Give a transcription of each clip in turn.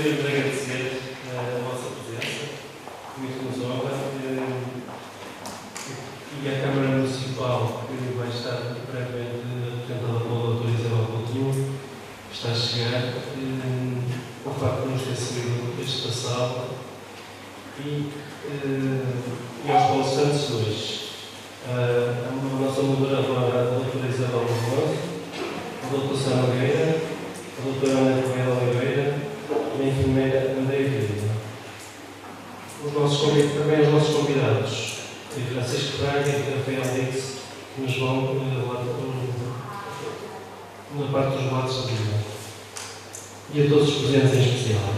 gostaria de agradecer a vossa presença, muito nos honra, e à Câmara Municipal, que vai estar brevemente representada pela doutora Isabel Coutinho, que está a chegar, o facto de nos ter cedido este passado, e aos palestrantes hoje. A nossa moderadora, a doutora Isabel Coutinho, a doutora Sá Nogueira, a doutora Ana Correia Oliveira e a enfermeira Andréia Vieira. Também os nossos convidados, Francisco Braga e Rafael Dix, que nos vão na parte dos lados da vida. E a todos os presentes em especial.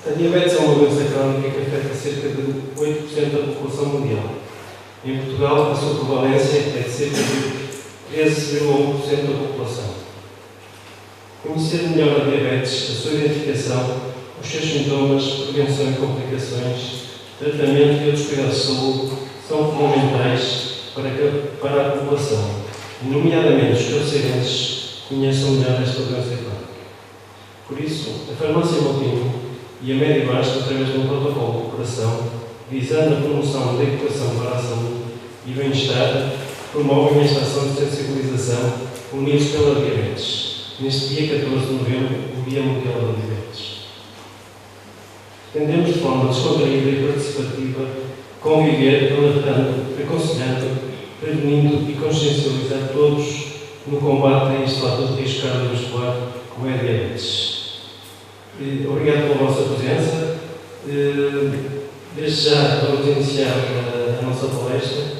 A diabetes é uma doença crónica que afeta cerca de 8% da população mundial. Em Portugal, a sua prevalência é de cerca de 13,1% da população. Conhecer melhor a diabetes, a sua identificação, os seus sintomas, prevenção e complicações, tratamento e outros cuidados de saúde são fundamentais para a população, nomeadamente os causadores conheçam melhor esta doença crónica. Por isso, a Farmácia Moutinho e a Medibasto, através de um protocolo de cooperação, visando a promoção da educação para a saúde e bem-estar, promovem a estação de sensibilização Unidos pela Diabetes, neste dia 14 de novembro, o Dia Mundial da Diabetes. Tendemos de forma descontraída e participativa conviver, alertando, aconselhando, prevenindo e consciencializar todos no combate a este fator de risco cardiovascular como é a diabetes. Obrigado pela vossa presença. Desde já vamos iniciar a nossa palestra.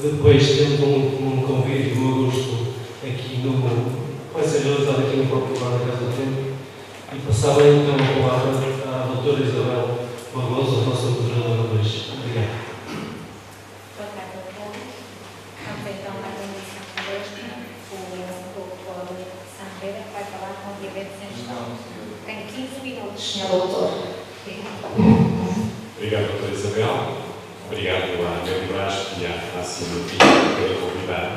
Depois temos um convite do Augusto aqui vai ser realizado aqui no próprio bar da Casa do Tempo. E passava então a palavra à doutora Isabel Barroso, a nossa moderadora de hoje. Obrigado. Boa tarde a todos. Vamos então à condição desta, o doutor Sanreira, que vai falar com diabetes em gestão. Tem 15 minutos, senhor doutor. Obrigado, doutora Isabel. Obrigado à Medibasto e à Silvia pela convidar.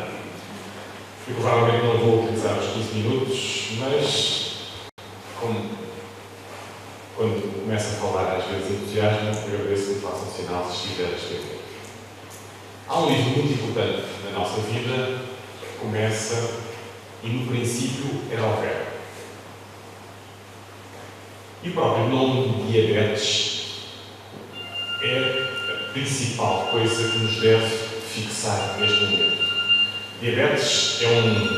Eu provavelmente não vou utilizar os 15 minutos, mas quando começo a falar, às vezes entusiasmo, eu agradeço que me façam sinal se estiver a escrever. Há um livro muito importante na nossa vida que começa e no princípio era o verbo. E o próprio nome de diabetes é a principal coisa que nos deve fixar neste momento. Diabetes é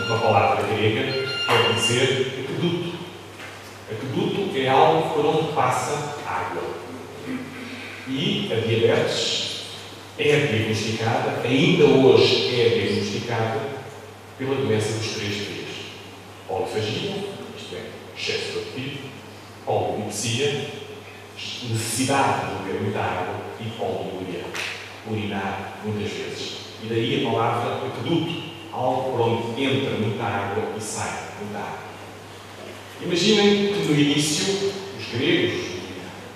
uma palavra grega que quer dizer aqueduto. Aqueduto é algo por onde passa água. E a diabetes é diagnosticada, ainda hoje é diagnosticada, pela doença dos 3 P's. Polifagia, isto é, excesso de apetite, polidipsia, necessidade de beber muita água e poliúria, urinar muitas vezes. E daí a palavra aqueduto, algo por onde entra muita água e sai muita água. Imaginem que no início, os gregos,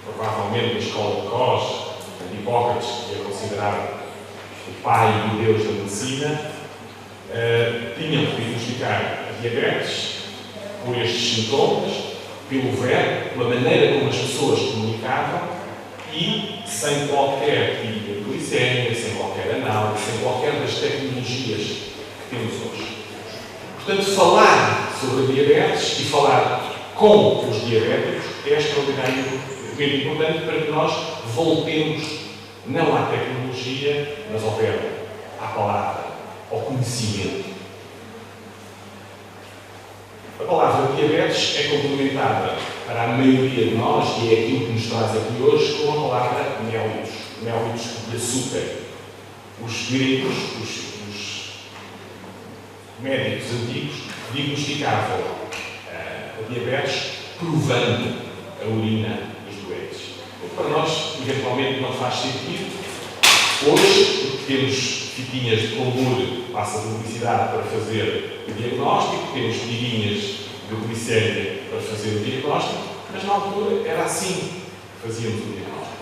provavelmente na escola de Cos, Hipócrates, que é considerado o pai e o deus da medicina, tinham que diagnosticar a diabetes por estes sintomas, pelo verbo, pela maneira como as pessoas comunicavam e sem qualquer tipo de glicemia, sem qualquer análise, sem qualquer das tecnologias que temos hoje. Portanto, falar sobre a diabetes e falar com os diabéticos é extraordinariamente importante para que nós voltemos não à tecnologia, mas ao verbo, à palavra, ao conhecimento. A palavra diabetes é complementada para a maioria de nós, e é aquilo que nos traz aqui hoje, com a palavra mellitus. Mellitus de açúcar. Os gregos, os médicos antigos, diagnosticavam a diabetes provando a urina dos doentes. Para nós, eventualmente, não faz sentido. Hoje, porque temos fitinhas de colmure, passa a publicidade para fazer o diagnóstico, temos tirinhas de glicemia para fazer o diagnóstico, mas na altura era assim que fazíamos o diagnóstico.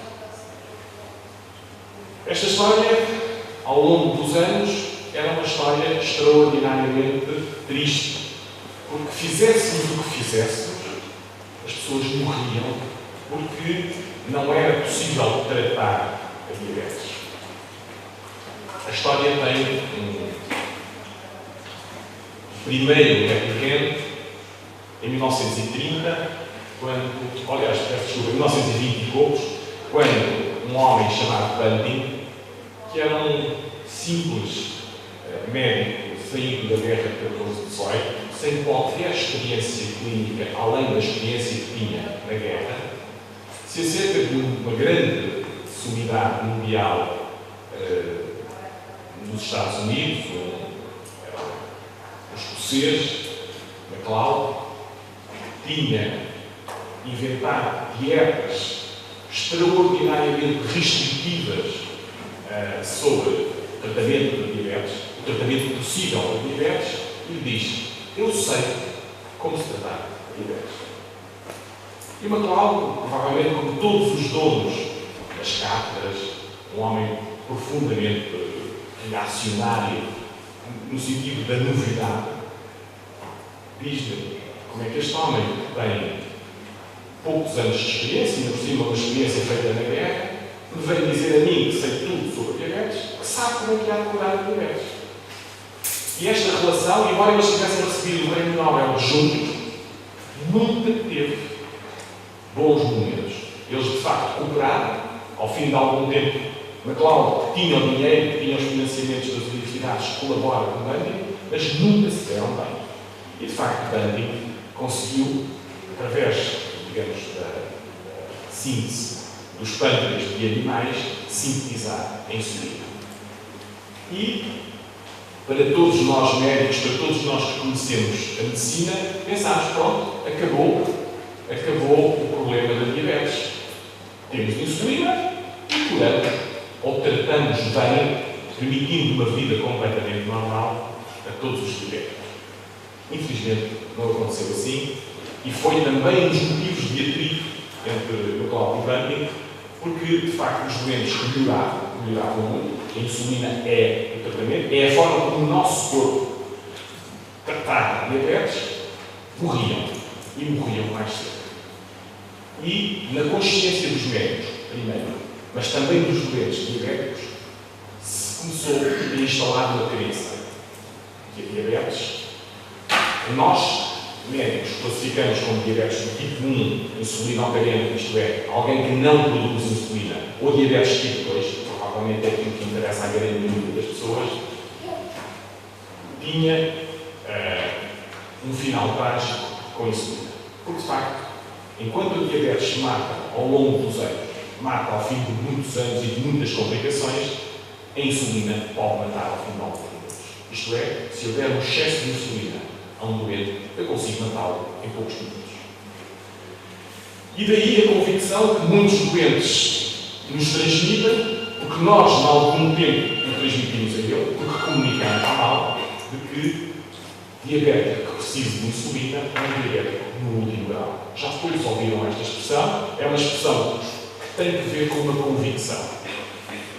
Esta história, ao longo dos anos, era uma história extraordinariamente triste, porque fizéssemos o que fizéssemos, as pessoas morriam porque não era possível tratar a diabetes. A história tem primeiro recorrente em 1930, aliás, em 1920 e poucos, quando um homem chamado Banting, que era um simples médico saído da guerra de 14-18, sem qualquer experiência clínica, além da experiência que tinha na guerra, se acerca de uma grande sumidade mundial nos Estados Unidos, um escocês, MacLeod, tinha inventado dietas extraordinariamente restritivas sobre o tratamento da diabetes, o tratamento possível da diabetes, e diz: eu sei como se tratar a diabetes. E MacLeod, provavelmente como todos os donos das cátedras, um homem profundamente reacionário no sentido da novidade, diz-lhe como é que este homem que tem poucos anos de experiência, ainda por cima uma experiência feita na guerra, me veio dizer a mim que sei tudo sobre a diabetes, que sabe como é que há de curar a diabetes. E esta relação, embora eles tivessem recebido o Prémio Nobel juntos, nunca teve bons momentos. Eles, de facto, cooperaram. Ao fim de algum tempo, MacLeod tinha o dinheiro, tinha os financiamentos das universidades, colabora com Banting, mas nunca se deram bem. E, de facto, Banting conseguiu, através, digamos, da síntese dos pâncreas de animais, sintetizar a insulina. E, para todos nós médicos, para todos nós que conhecemos a medicina, pensámos: pronto, acabou o problema da diabetes. Temos insulina e curamos, ou tratamos bem, permitindo uma vida completamente normal a todos os diabéticos. Infelizmente, não aconteceu assim, e foi também um dos motivos de atrito entre MacLeod e Banting, porque, de facto, os doentes melhoravam muito. A insulina é o tratamento, é a forma como o nosso corpo trata a diabetes, morriam. E morriam mais cedo. E, na consciência dos médicos, primeiro, mas também dos doentes diabéticos, se começou a instalar uma crença que a diabetes, nós, médicos, classificamos como diabetes do tipo 1, insulino-carente, isto é, alguém que não produz insulina, ou diabetes tipo 2, provavelmente é aquilo que interessa à grande maioria das pessoas, tinha um final trágico com a insulina. Porque, de facto, enquanto a diabetes se mata ao longo dos anos, mata ao fim de muitos anos e de muitas complicações, a insulina pode matar ao fim de alguns minutos. Isto é, se houver um excesso de insulina a um doente, eu consigo matá-lo em poucos minutos. E daí a convicção que muitos doentes nos transmitem, porque nós, há algum tempo, o transmitimos a ele, porque comunicamos à mal, de que diabético que precisa de insulina é um diabético no último grau. Já todos ouviram esta expressão, é uma expressão que tem que ver com uma convicção.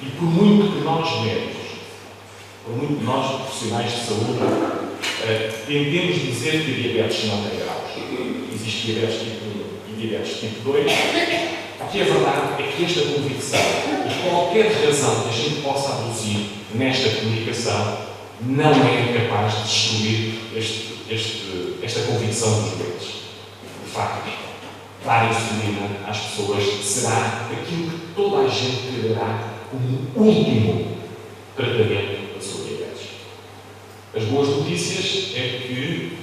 E por muito que nós médicos, por muito que nós profissionais de saúde, tentemos dizer que a diabetes não tem graus. Existe diabetes tipo 1 e diabetes tipo 2. O que é verdade é que esta convicção e qualquer razão que a gente possa aduzir nesta comunicação não é capaz de destruir esta convicção dos doentes. De facto, dar insulina às pessoas será aquilo que toda a gente quererá como último tratamento da sua diabetes. As boas notícias é que,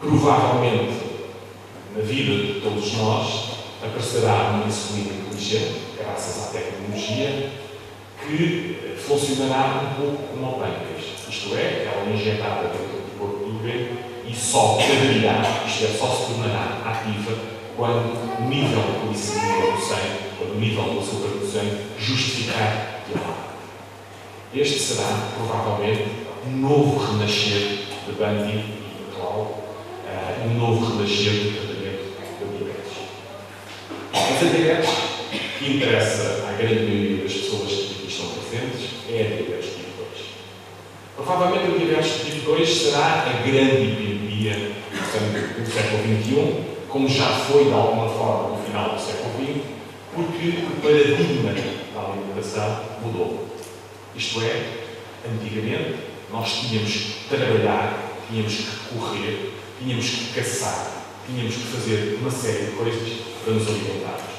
provavelmente, na vida de todos nós, aparecerá uma insulina inteligente, graças à tecnologia, que funcionará um pouco como o pâncreas. Isto é, ela é injetada dentro do corpo do doente e só caberá, isto é, só se tornará ativa quando o nível de glicemia do sangue, quando o nível do açúcar do sangue justificar que ela. Este será, provavelmente, um novo renascer de Banting e de MacLeod, um novo renascer do tratamento da diabetes. Mas a diabetes que interessa à grande maioria das pessoas que aqui estão presentes é a diabetes tipo 2. Provavelmente a diabetes tipo 2 será a grande epidemia do século XXI, como já foi de alguma forma no final do século XX, porque o paradigma da alimentação mudou. Isto é, antigamente nós tínhamos que trabalhar, tínhamos que correr, tínhamos que caçar, tínhamos que fazer uma série de coisas para nos alimentarmos.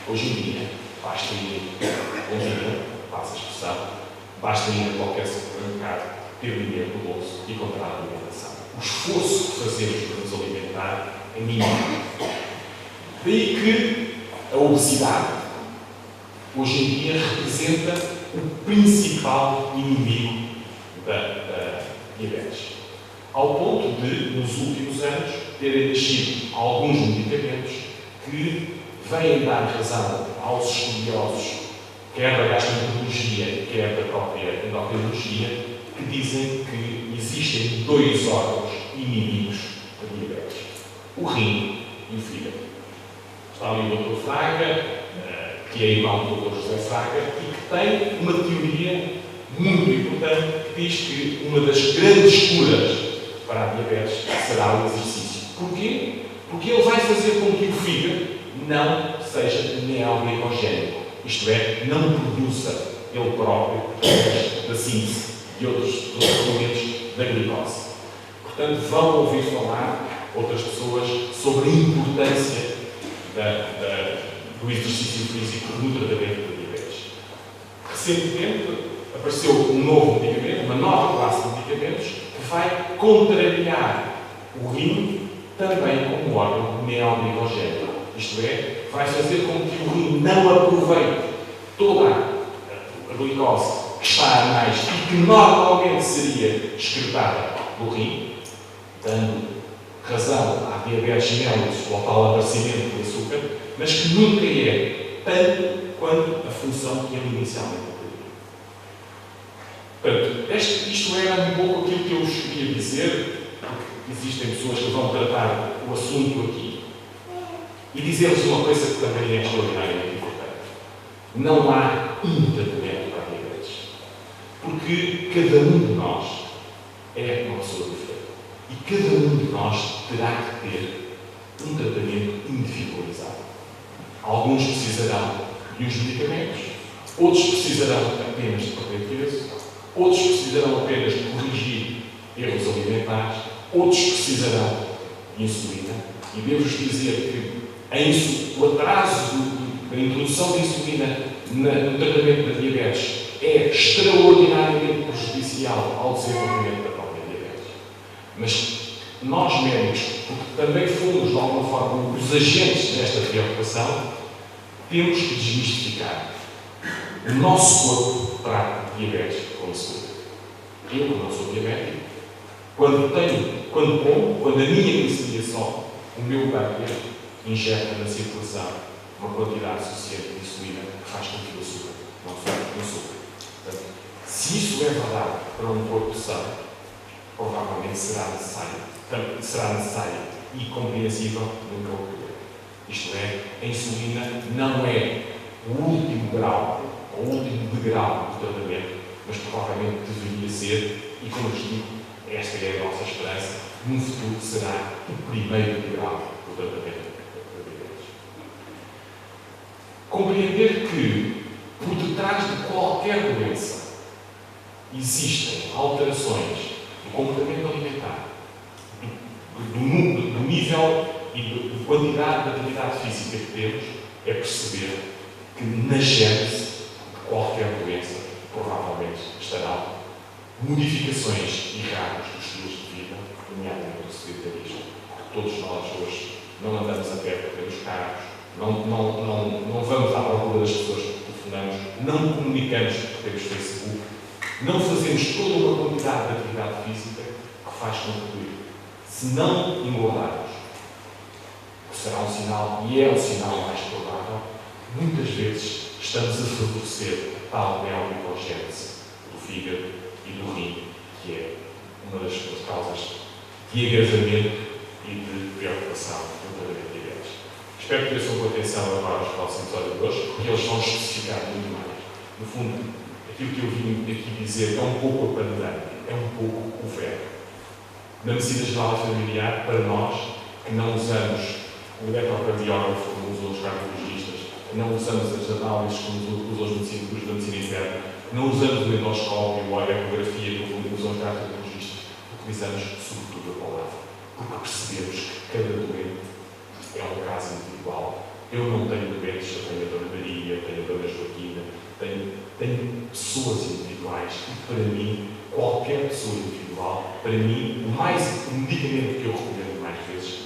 Hoje em dia, basta ir passa a expressão, basta ir a qualquer supermercado, ter dinheiro no bolso e comprar a alimentação. O esforço que fazemos para nos alimentar é mínimo. Daí que a obesidade, hoje em dia, representa o principal inimigo da diabetes. Ao ponto de, nos últimos anos, terem nascido alguns medicamentos que vêm dar razão aos estudiosos, quer da gastroenterologia, quer da própria endocrinologia, que dizem que existem dois órgãos inimigos da diabetes: o rim e o fígado. Está ali o Dr. Fraga, que é irmão do Dr. José Fraga, e que tem uma teoria muito importante que diz que uma das grandes curas para a diabetes será o exercício. Porquê? Porque ele vai fazer com que o fígado não seja neoglicogénico, isto é, não produza ele próprio, através da síntese de outros elementos da glicose. Portanto, vão ouvir falar outras pessoas sobre a importância do exercício físico no tratamento da diabetes. Recentemente apareceu um novo medicamento, uma nova classe de medicamentos, que vai contrariar o rim também como órgão neoglicogénico. Isto é, vai fazer com que o rim não aproveite toda a glicose que está a mais e que normalmente seria excretada do rim, dando razão à diabetes mellitus ou ao tal aparecimento do açúcar, mas que nunca é tanto quanto a função que ele inicialmente teria. Portanto, isto era um pouco aquilo que eu vos queria dizer, porque existem pessoas que vão tratar o assunto aqui, e dizer-vos uma coisa que também é extraordinariamente importante. Não há um tratamento para a diabetes. Porque cada um de nós é uma pessoa diferente. E cada um de nós terá que ter um tratamento individualizado. Alguns precisarão de uns medicamentos, outros precisarão apenas de perder peso, outros precisarão apenas de corrigir erros alimentares, outros precisarão de insulina. E devo-vos dizer que o atraso da introdução de insulina no tratamento da diabetes é extraordinariamente prejudicial ao desenvolvimento da própria diabetes. Mas nós médicos, porque também fomos de alguma forma os agentes desta preocupação, temos que desmistificar. O nosso corpo trata diabetes com insulina. Eu, que não sou diabético, quando como, quando a minha glicemia sobe, o meu cardiologista injeta na circulação uma quantidade suficiente de insulina que faz com que o açúcar não suba no açúcar. Portanto, se isso é verdade para um corpo sano, provavelmente será necessário e compreensível nunca ocorrer. Isto é, a insulina não é o último grau, o último degrau do tratamento, mas provavelmente deveria ser, e como eu digo, esta é a nossa esperança, no futuro será o primeiro degrau do tratamento. Compreender que, por detrás de qualquer doença, existem alterações do comportamento alimentar, do nível e da quantidade de atividade física que temos, é perceber que na gênese de qualquer doença provavelmente estarão modificações erradas dos estilos de vida, nomeadamente o sedentarismo. Todos nós hoje não andamos a pé porque temos carros, não vamos à procura das pessoas que telefonamos, não comunicamos porque temos Facebook, não fazemos toda uma quantidade de atividade física que faz com que, se não engordarmos, que será um sinal, e é um sinal mais provável, muitas vezes estamos a favorecer a tal neoglicogênese do fígado e do rim, que é uma das causas de agravamento e de preocupação no tratamento de diabetes. Espero que prestem com atenção agora aos próximos episódios de hoje, porque eles vão especificar muito mais. No fundo, aquilo que eu vim aqui dizer é um pouco a panorâmica, é um pouco o verbo. Na medicina geral e familiar, para nós que não usamos o eletrocardiógrafo como usam os cardiologistas, não usamos as análises como usam os da medicina interna, não usamos o endoscópio ou a ecografia como usam os cardiologistas, utilizamos sobretudo a palavra, porque percebemos que cada doente é um caso individual. Eu não tenho doentes, eu tenho a Dona Maria, tenho a Dona Joaquina, tenho pessoas individuais e para mim, qualquer pessoa individual, para mim, o medicamento que eu recomendo mais vezes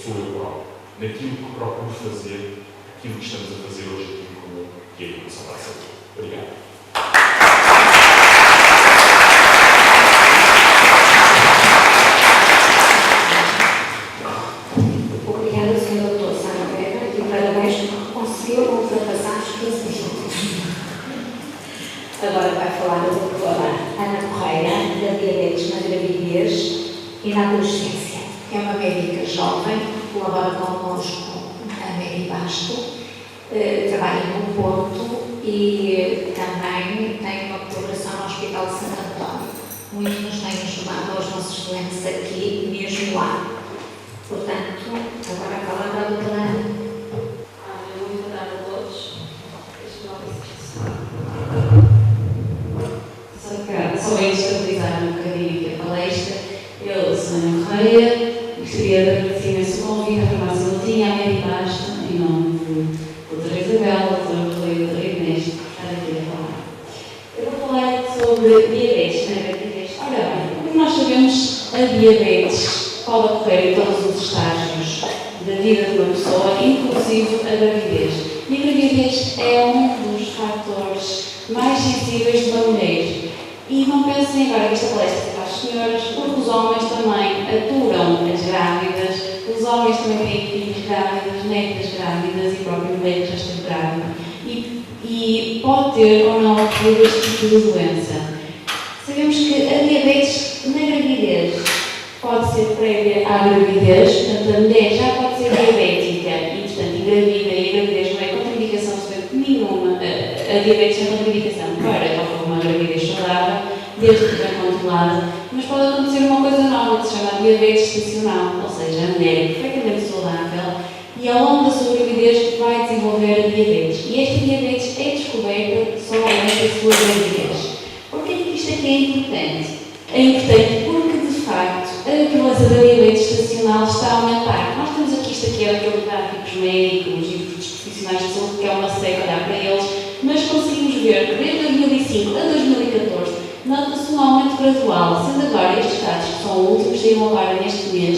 sou eu próprio. Naquilo que procuro fazer, aquilo que estamos a fazer hoje aqui em comum, que é a educação da saúde. Obrigado. Obrigada, Sr. Dr. Sandra, e parabéns porque conseguiu ultrapassar os 15 minutos. Agora vai falar a doutora Ana Correia, da diabetes na gravidez e na adolescência. É uma médica jovem, colabora connosco na Medibasto, trabalha no Porto e também tem uma colaboração no Hospital de Santo António. Muitos nos têm ajudado aos nossos doentes aqui, mesmo lá. Portanto, agora a palavra à doutora Ana. Muito boa tarde a todos. Só bem estabilizar um bocadinho aqui a palestra. Eu sou Ana Correia, gostaria de agradecer imenso o convite, a farmácia Latinha, a Medibasto, em nome de doutora Isabel, doutora Correia e doutora Inês, por estar aqui a falar. Eu vou falar sobre diabetes na gravidez. Ora bem, como nós sabemos, a diabetes pode ocorrer em todos os estágios da vida de uma pessoa, inclusive a gravidez. E a gravidez é um dos fatores mais sensíveis de uma mulher. E não pensem agora que esta palestra é para as senhoras, porque os homens também aturam as grávidas, os homens também têm filhos grávidas, netas grávidas e próprio mulher que já esteve grávida. E pode ter ou não ocorrido este tipo de doença. Sabemos que a diabetes na gravidez pode ser prévia à gravidez, portanto a mulher já pode ser diabética e, portanto, engravida, e a gravidez não é contraindicação nenhuma. A diabetes é contraindicação para uma gravidez saudável, desde que bem controlada, mas pode acontecer uma coisa nova que se chama diabetes estacional, ou seja, a mulher é perfeitamente saudável e ao longo da sua gravidez vai desenvolver a diabetes. E esta diabetes é descoberta só durante a sua gravidez. Porquê que isto aqui é importante? É importante porque, de facto, a prevalência da diabetes estacional está a aumentar. Nós temos aqui, isto aqui é aqueles gráficos médicos e dos profissionais de saúde, que é uma seca olhar para eles, mas conseguimos ver que desde 2005 a 2014 nota-se um aumento gradual, sendo agora estes dados, que são últimos, saíram agora neste mês,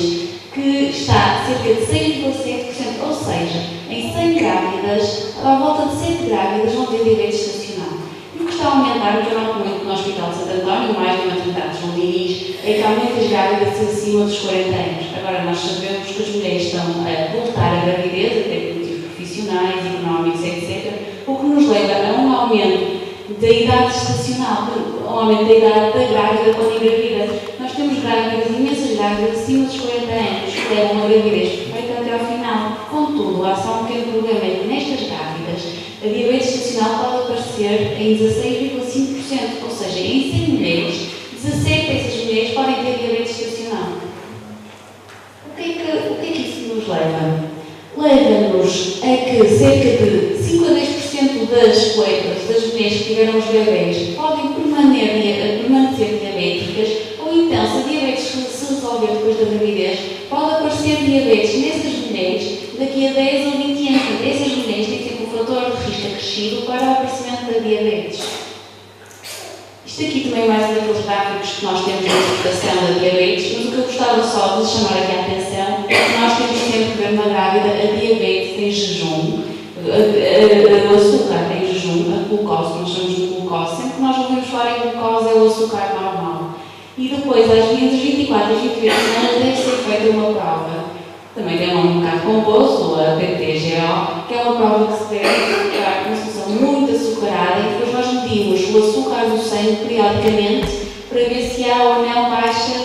que está cerca de 6,7%, ou seja, em 100 grávidas, à volta de 7 grávidas vão ter diabetes estacional. E o que está a aumentar, o que eu noto muito no Hospital de Santo António, mais de maternidade João Diniz, é que aumenta as grávidas acima dos 40 anos. Agora nós sabemos que as mulheres estão a voltar à gravidez, até por motivos profissionais, económicos, etc., o que nos leva a um aumento da idade estacional, um aumento da idade da grávida quando engravida. Nós temos grávidas, imensas grávidas, acima dos 40 anos, que levam uma gravidez perfeita até ao final. Contudo, há só um pequeno problema, é que nestas grávidas, a diabetes estacional pode aparecer em 16,5%, ou seja, em 100 mulheres, 17 dessas mulheres podem ter diabetes estacional. O que é que isso nos leva? Leva-nos a que cerca de 5 a 10% das coletas das mulheres que tiveram os bebês podem permanecer diabéticas, ou então, se a diabetes se resolver depois da gravidez, pode aparecer diabetes nessas mulheres daqui a 10 ou 20 anos. Essas mulheres têm sempre um fator de risco acrescido para o aparecimento da diabetes. Isto aqui também é mais um daqueles gráficos que nós temos na exploração da diabetes, mas o que eu gostava só de chamar aqui a atenção é que nós temos sempre que ver na grávida a diabetes em jejum, o açúcar em jejum, a glucose, nós chamamos de glucose. Sempre que nós ouvimos falar em glucose é o açúcar normal. E depois, às 24 e 28 semanas, deve ser feita uma prova. Também tem um nome um bocado composto, a PTGO, que é uma prova que se deve tirar uma solução muito açucarada e depois nós medimos o açúcar do sangue periodicamente para ver se há ou não baixa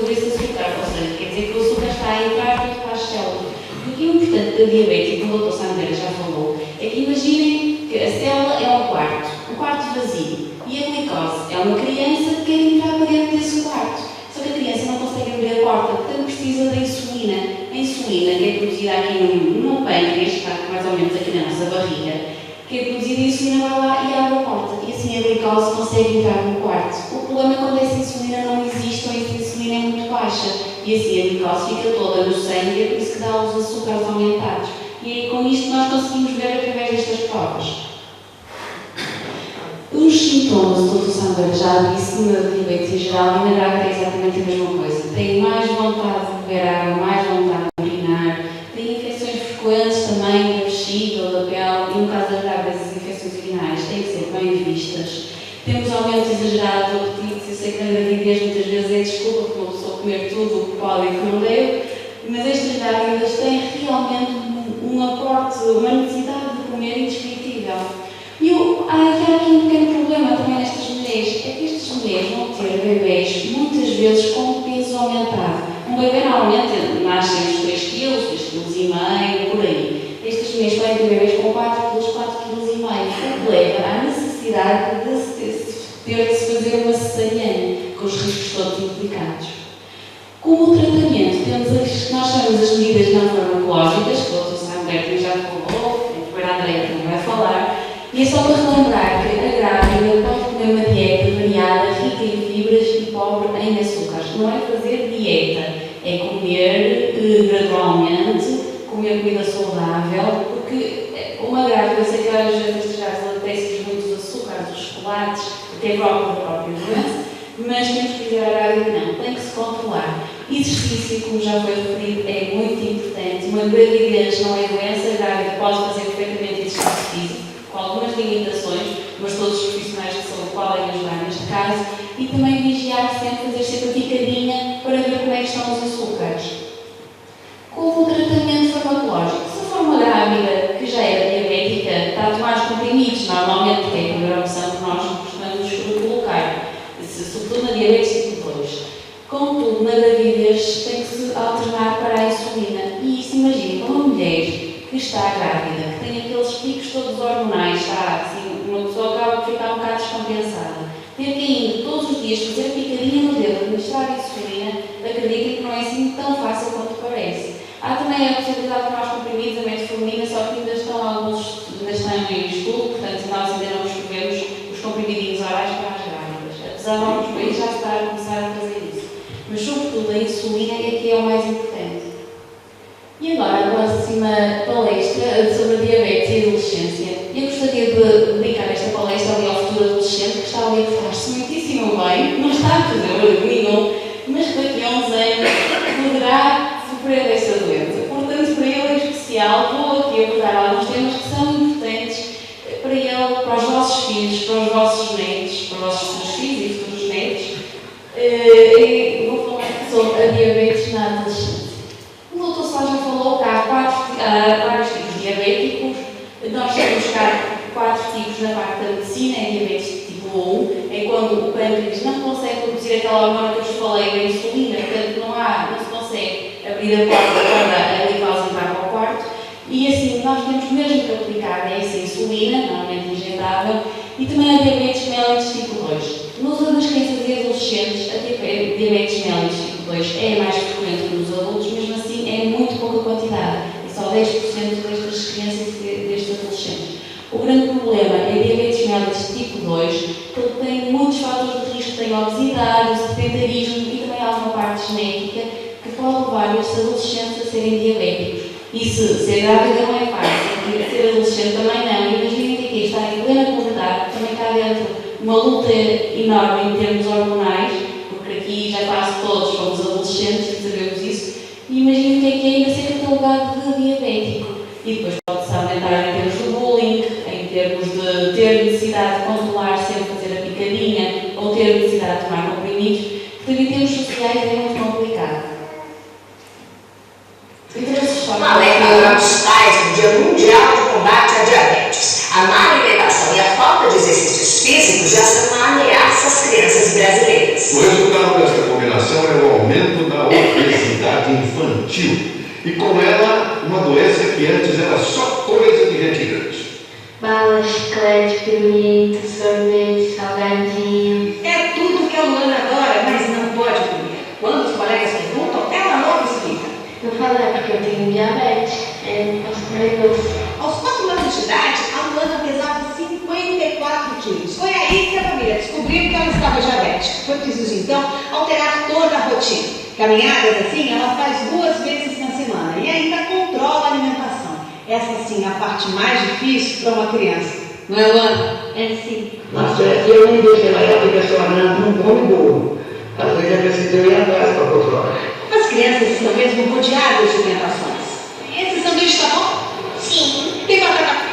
desse açúcar. Ou seja, quer dizer que o açúcar está a entrar dentro para as células. O que é importante da diabetes, e como o Dr. Sandra já falou, é que imaginem que a célula é um quarto vazio, e a glicose é uma criança que quer entrar para dentro desse quarto. Só que a criança não consegue abrir a porta, portanto precisa da insulina. A insulina, que é produzida aqui no pâncreas, que está mais ou menos aqui na nossa barriga, que é produzida e a insulina vai lá e abre a porta. E assim a glicose consegue entrar no quarto. O problema é quando essa insulina não existe ou essa insulina é muito baixa. E assim a glicose fica toda no sangue, é por isso que dá os açúcares aumentados. E aí, com isto nós conseguimos ver através destas provas. Os sintomas, o Dr. Sandra já disse, na diabetes em geral e na grávida é exatamente a mesma coisa. Tem mais vontade de beber água, mais vontade de urinar, tem infecções frequentes também da bexiga ou da pele, e no caso das grávidas as infecções urinárias têm que ser bem vistas. Temos aumento exagerado de apetite, eu sei que na gravidez muitas vezes é desculpa porque uma pessoa comer tudo o que pode e que não deve, mas estas grávidas têm realmente um aporte, uma necessidade de comer indescritível. E há aqui um pequeno problema também nestas mulheres, é que estas mulheres vão ter bebês muitas vezes com peso aumentado. Um bebê normalmente nasce entre 2 kg, 2,5 kg, por aí. Estas mulheres podem ter bebês com 4 kg, 4,5 kg, o que leva à necessidade de ter de se fazer uma cesariana, com os riscos todos implicados. Como tratamento, temos as que nós chamamos as medidas não farmacológicas, que o Dr. Sandra já falou, a Andréia também vai falar. E é só para relembrar que a grávida pode comer uma dieta variada, rica em fibras e pobre em açúcares. Não é fazer dieta, é comer gradualmente, comer comida saudável, porque uma grávida, eu sei que às vezes já apetece muitos açúcares, os chocolates, até próprio da própria doença, mas temos que dizer à grávida não, tem que se controlar. Exercício, como já foi referido, é muito importante. Uma gravidez não é doença, a grávida pode fazer perfeitamente exercício físico, com algumas limitações, mas todos os profissionais de saúde podem ajudar neste caso, e também vigiar sempre, fazer sempre a picadinha para ver como é que estão os açúcares. Como o tratamento farmacológico, se for uma grávida que já era diabética, está a tomar os comprimidos, normalmente, porque é a primeira opção que nós costumamos colocar, sobretudo na diabetes tipo 2. Contudo, na gravidez tem que se alternar para a insulina, e isso imagina, uma mulher que está grávida, que tem aqueles picos todos hormonais, está assim, uma pessoa acaba por ficar um bocado descompensada. Ter que ir todos os dias fazer picadinha no dedo, administrar a insulina, acreditem que não é assim tão fácil quanto parece. Há também a possibilidade de tomar os comprimidos, a metformina, só que ainda estão em estudo, portanto nós ainda não escrevemos os comprimidinhos orais para as grávidas. Apesar de alguns países já estar a começar a fazer isso. Mas sobretudo a insulina é que é o mais importante. E agora, a próxima palestra sobre a diabetes e a adolescência. Eu gostaria de dedicar esta palestra ali ao futuro adolescente que está ali a portar-se muitíssimo bem, não está a fazer barulho nenhum, mas que daqui a uns anos poderá sofrer desta doença. Portanto, para ele em especial, vou aqui abordar alguns temas que são importantes para ele, para os vossos filhos, para os vossos netos, para os vossos futuros filhos e futuros netos. Vou falar sobre a diabetes na adolescência. O Dr. Sá já falou que há vários tipos diabéticos. Nós temos cá 4 tipos na parte da medicina. É diabetes tipo 1, é quando o pâncreas não consegue produzir aquela hormona que eu vos falei, a insulina, portanto não se consegue abrir a porta para a glicose entrar para o quarto. E assim, nós temos mesmo que aplicar essa insulina, normalmente injetável, e também a diabetes mellitus tipo 2. Nas crianças e adolescentes, a diabetes mellitus tipo 2 é mais frequente que nos adultos, mesmo assim é muito pouca quantidade, é só 10% destas crianças e destes adolescentes. O grande problema é a diabetes mellitus tipo 2, porque tem muitos fatores de risco, tem obesidade, o sedentarismo e também alguma parte genética que pode levar estes adolescentes a serem diabéticos. E se ser grávida não é fácil, e ser adolescente também não. Imaginem que aqui está em plena puberdade, também está dentro uma luta enorme em termos hormonais, porque aqui já quase todos somos adolescentes e sabemos isso. E imaginem que é ainda ser catalogado de diabético. E depois pode-se aumentar em termos de bullying, em termos de ter necessidade de controlar, sempre fazer a picadinha, ou ter necessidade de tomar comprimidos, porque em termos sociais é muito complicado. Alerta aos pais do Dia Mundial de Combate à Diabetes. A má alimentação e a falta de exercícios físicos já são uma ameaça às crianças brasileiras. O resultado desta combinação é o aumento da obesidade infantil e, com ela, uma doença que antes era só coisa de gente grande. Balas, chicletes, pirulito, sorvete, salgadinho. É tudo que a Luana adora, mas não pode comer. Quando os colegas perguntam, ela logo explica. Eu falo é porque eu tenho diabetes. É perigoso. Aos 4 anos de idade, a Luana pesava 54 quilos. Foi aí que a família descobriu que ela estava diabética. Foi preciso, então, alterar toda a rotina. Caminhadas assim, ela faz 2 vezes na semana e ainda controla a alimentação. Essa, sim, é a parte mais difícil para uma criança. Não é, Luana? É sim. Mas eu nem deixo ela ir porque a senhora não come bolo. Às vezes é preciso eu ir atrás para controlar. As crianças estão mesmo rodeadas de tentações. Esse sanduíche tá bom? Sim. Tem batata?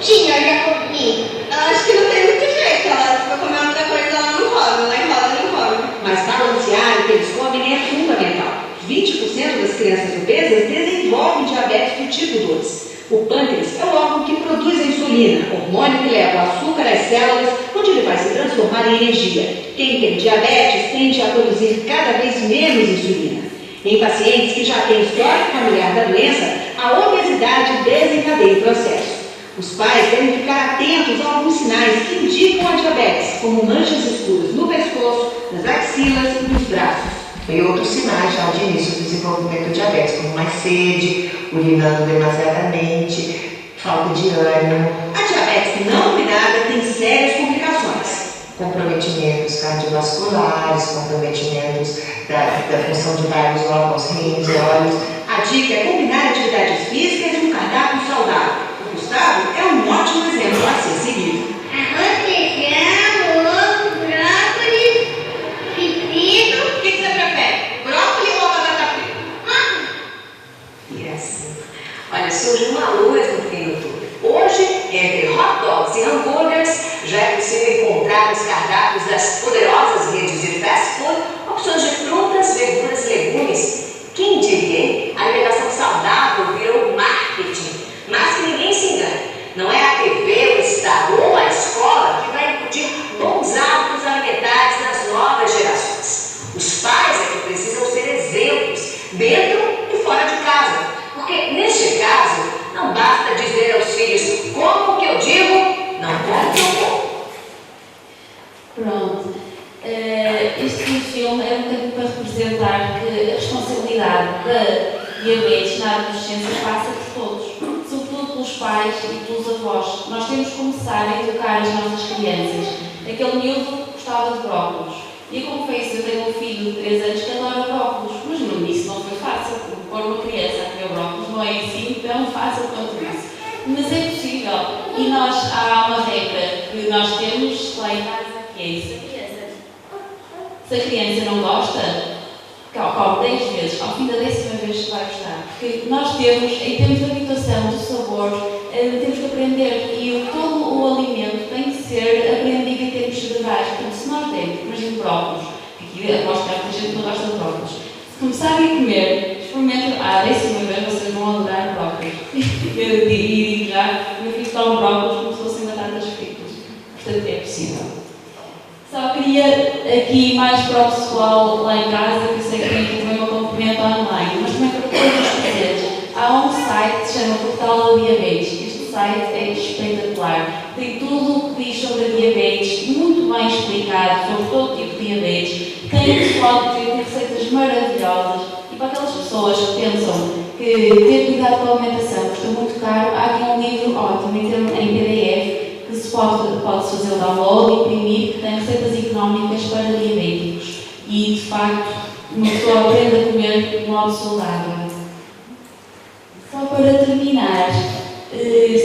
Sim, eu já comi. Acho que não tem muito jeito. Ela, se for comer outra coisa, ela não come. Lá em casa não come. Mas balancear o que eles comem é fundamental. 20% das crianças obesas desenvolvem diabetes do tipo 2. O pâncreas é o órgão que produz a insulina, hormônio que leva o açúcar às células, onde ele vai se transformar em energia. Quem tem diabetes tende a produzir cada vez menos insulina. Em pacientes que já têm histórico familiar da doença, a obesidade desencadeia o processo. Os pais devem ficar atentos a alguns sinais que indicam a diabetes, como manchas escuras no pescoço, nas axilas e nos braços. E outros sinais já de início do desenvolvimento do diabetes, como mais sede, urinando demasiadamente, falta de ânimo. A diabetes não cuidada tem sérias complicações. Comprometimentos cardiovasculares, comprometimentos da função de vários órgãos, rins, olhos. A dica é combinar atividades físicas e um cardápio saudável. O Gustavo é um ótimo exemplo a ser seguido. Arroz, feijão, ovo, brócolis, pepino. O que você prefere? Brócolis ou batata frita? E assim. Olha, surge uma luz no fim do túnel. Hoje, entre hot dogs e hambúrgueres, já é possível encontrar nos cardápios das poderosas redes de fast food opções de frutas, verduras e legumes. Quem diria, hein? A alimentação saudável virou marketing. Mas que ninguém se engane. Não é a TV, o Estado ou a escola que vai incutir bons hábitos alimentares nas novas gerações. Os pais é que precisam ser exemplos, dentro e fora de casa. Porque, neste caso, não basta dizer aos filhos como que eu digo, não como que eu como. Pronto. Este filme é um bocadinho para representar que a responsabilidade da diabetes na adolescência passa por todos, sobretudo pelos pais e pelos avós. Nós temos que começar a educar as nossas crianças. Aquele miúdo gostava de brócolos. E como fez, eu tenho um filho de 3 anos que adora brócolos, mas no início não foi fácil. Pôr uma criança a comer brócolos não é assim tão fácil quanto isso. Mas é possível. E nós, há uma regra que nós temos lá em casa, que é isso. Se a criança não gosta, come 10 vezes, ao fim da 10ª vez vai gostar. Porque nós temos, em termos de habituação, do sabor, temos que aprender. E todo o alimento tem que ser aprendido em termos cerebrais. Portanto, se nós temos, imagina brócolos, aqui aposto que há gente que não gosta de brócolos. Se começarem a comer, experimentem, 10ª vez vocês vão adorar brócolos. E digo já, meu filho come brócolos como se fossem batatas fritas. Portanto, é possível. Só queria aqui mais para o pessoal lá em casa, que eu sei que tem aqui também uma componente online, mas também para todos os presentes. Há um site que se chama Portal da Diabetes. Este site é espetacular. Tem tudo o que diz sobre a diabetes, muito bem explicado sobre todo tipo de diabetes. Tem pessoal que tem receitas maravilhosas. E para aquelas pessoas que pensam que ter cuidado com a alimentação custa muito caro, há aqui um livro ótimo em PDF. Que se pode fazer o download, imprimir, que tem receitas económicas para diabéticos. E, de facto, uma pessoa aprende a comer de modo saudável. Só para terminar,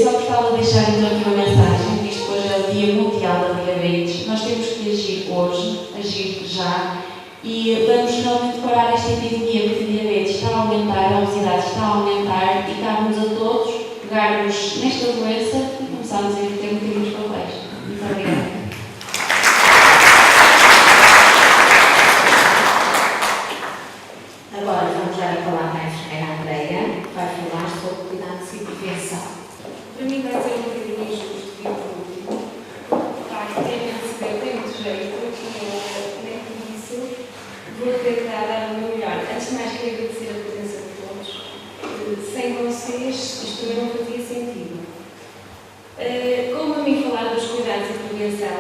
só gostava de deixar então aqui uma mensagem, visto que hoje é o Dia Mundial da Diabetes. Nós temos que agir hoje, agir já, e vamos realmente parar esta epidemia, porque a diabetes está a aumentar, a obesidade está a aumentar, e cabe-nos a todos pegarmos nesta doença e começarmos a inverter um bocadinho os papéis. Muito obrigada. Agora vamos dar a palavra à Andreia, que vai falar sobre cuidados e prevenção. Para mim vai ser um bocadinho injusto vir por último. Quem me recebeu tem muito jeito e nem por isso vou tentar dar o meu melhor. Antes de mais, queria agradecer a presença de todos. Sem vocês, isto também não fazia sentido. Como a mim falar dos cuidados e prevenção,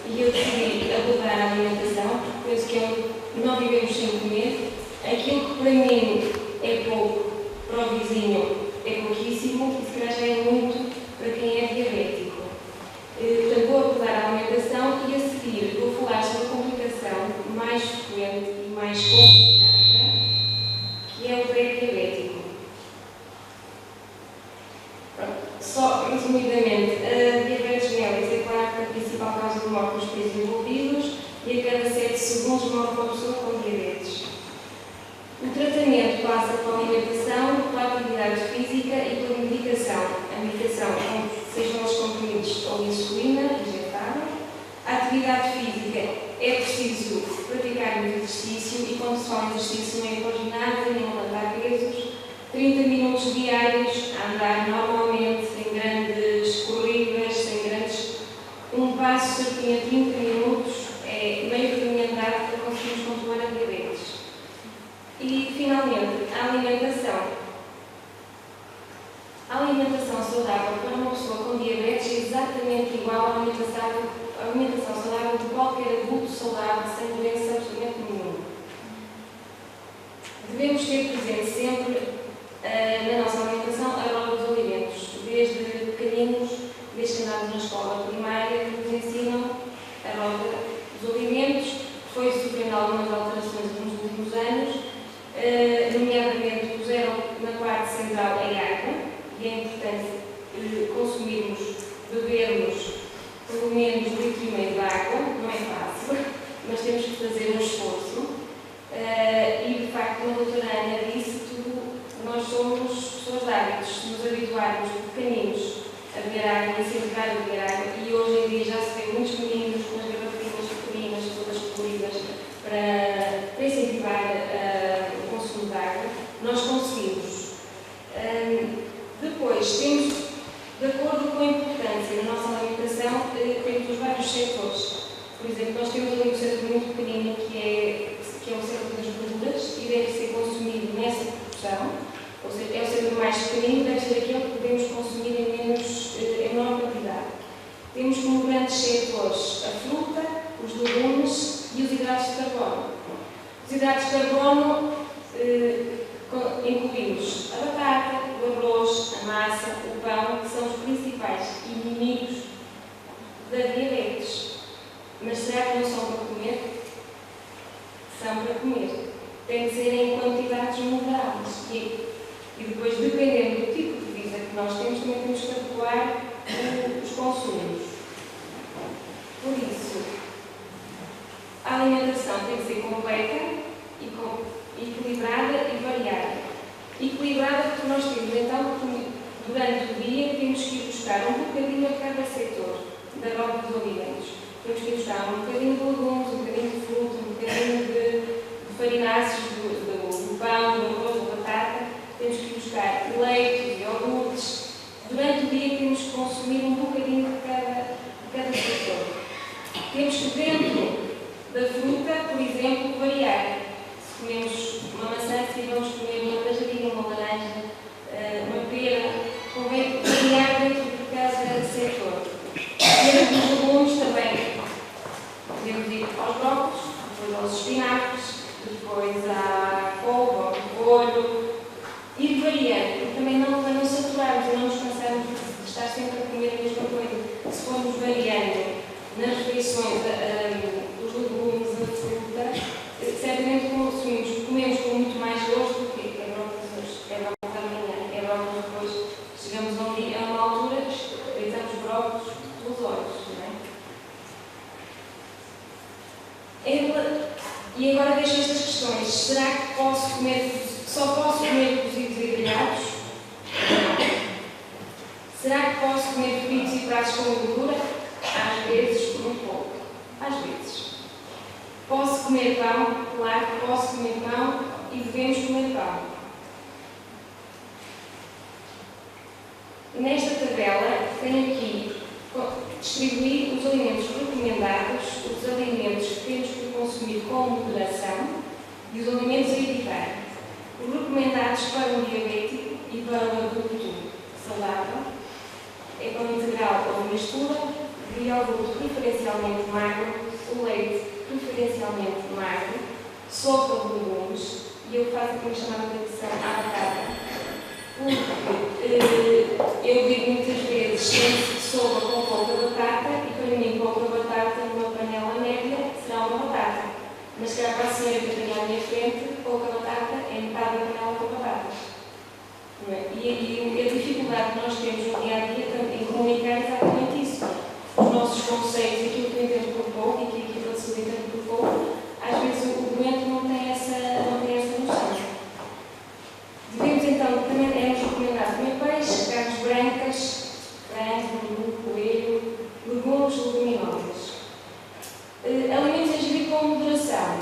e eu decidi abordar a alimentação, porque penso que não vivemos sem comer. Aquilo que para mim é pouco, resumidamente, a diabetes mellitus é claro que a principal causa de morte nos países envolvidos e a cada 7 segundos morre uma pessoa com diabetes. O tratamento passa pela alimentação, pela atividade física e pela medicação. A medicação, sejam os comprimidos ou insulina injetável. A atividade física é preciso praticar muito exercício e quando se fala em exercício não é ir para o ginásio, nem levantar pesos. 30 minutos diários a andar normalmente, sem grandes corridas, sem grandes... Um passo certinho a 30 minutos é meio caminho andado para conseguirmos controlar a diabetes. E, finalmente, a alimentação. A alimentação saudável para uma pessoa com diabetes é exatamente igual à alimentação saudável de qualquer adulto saudável, sem doença absolutamente nenhuma. Devemos ter presente sempre na nossa alimentação a roda dos alimentos, desde pequeninos, desde que andamos na escola primária, que nos ensinam a roda dos alimentos, foi sofrendo algumas alterações nos últimos anos, nomeadamente puseram na parte central a água, e é importante consumirmos, bebermos pelo menos 1,5 litro de água, não é fácil, mas temos que fazer um esforço, e de facto a doutora Ana disse nós somos pessoas de hábitos, se nos habituarmos pequeninos a beber água, a incentivar a beber água, e hoje em dia já se vê muitos meninos com as garrafinhas pequeninas, todas coloridas, para incentivar o consumo de água, nós conseguimos. Depois, temos, de acordo com a importância da nossa alimentação, temos os vários setores. Por exemplo, nós temos ali um setor muito pequenino que é o setor das verduras e deve ser consumido nessa proporção. Ou seja, é o setor mais pequenino, deve ser aquele que podemos consumir em menor quantidade. Temos como grandes setores a fruta, os legumes e os hidratos de carbono. Os hidratos de carbono incluímos a batata, o arroz, a massa, o pão, que são os principais inimigos da diabetes. Mas será que não são para comer? São para comer. Tem que ser em quantidades moderadas. E depois, dependendo do tipo de vida que nós temos, também temos que adequar os consumos. Por isso, a alimentação tem que ser completa, equilibrada e variada. Equilibrada porque nós temos, então, durante o dia, temos que ir buscar um bocadinho a cada setor da roda dos alimentos. Temos que ir buscar um bocadinho de legumes, um bocadinho de fruta, um bocadinho de farináceos, do pão, do arroz, da batata. Temos que ir buscar leite, iogurtes. Durante o dia temos que consumir um bocadinho de cada setor. Temos que, dentro da fruta, por exemplo, variar. Se comemos uma maçã, se vamos comer uma laranjinha, uma laranja, uma pera, convém variar dentro de cada setor. Dentro dos legumes também podemos ir aos brócolos, depois aos espinafres, depois à couve, ao repolho, ir variando, porque também para não saturarmos e não nos cansarmos de estar sempre a comer a mesma coisa. Se formos variando nas refeições os legumes, a fruta, certamente comemos com muito mais gosto do que é brócolis da manhã, é brócolis depois chegamos a uma altura, deitamos brócolis pelos olhos, não é? E agora deixo estas questões. Será que só posso comer cozidos e grelhados? Não. Será que posso comer fritos e pratos com gordura? Às vezes, muito pouco. Às vezes. Posso comer pão? Claro que posso comer pão e devemos comer pão. Nesta tabela tenho aqui distribuir os alimentos recomendados, os alimentos que temos que consumir com moderação e os alimentos a evitar. Os recomendados para um diabético e para um adulto saudável é pão integral ou mistura, de iogurte preferencialmente magro, o leite preferencialmente magro, sopa de legumes, e eu faço aqui uma chamada de atenção à batata, porque eu digo muitas vezes sempre sopa com pouca batata, e para mim pouca batata numa panela média será uma batata. Mas cá para a senhora que eu tenho à minha frente, pouca batata é metade da panela com batatas. não é? E a dificuldade que nós temos no dia a dia em comunicar é exatamente isso. Os nossos conceitos, aquilo que eu entendo por pouco e que a equipa de saúde entende por pouco, às vezes o doente não tem essa noção. Devemos então, também é-nos recomendado comer peixe, carnes brancas, frango, coelho, legumes, leguminosas. Alimentos a ingerir com moderação: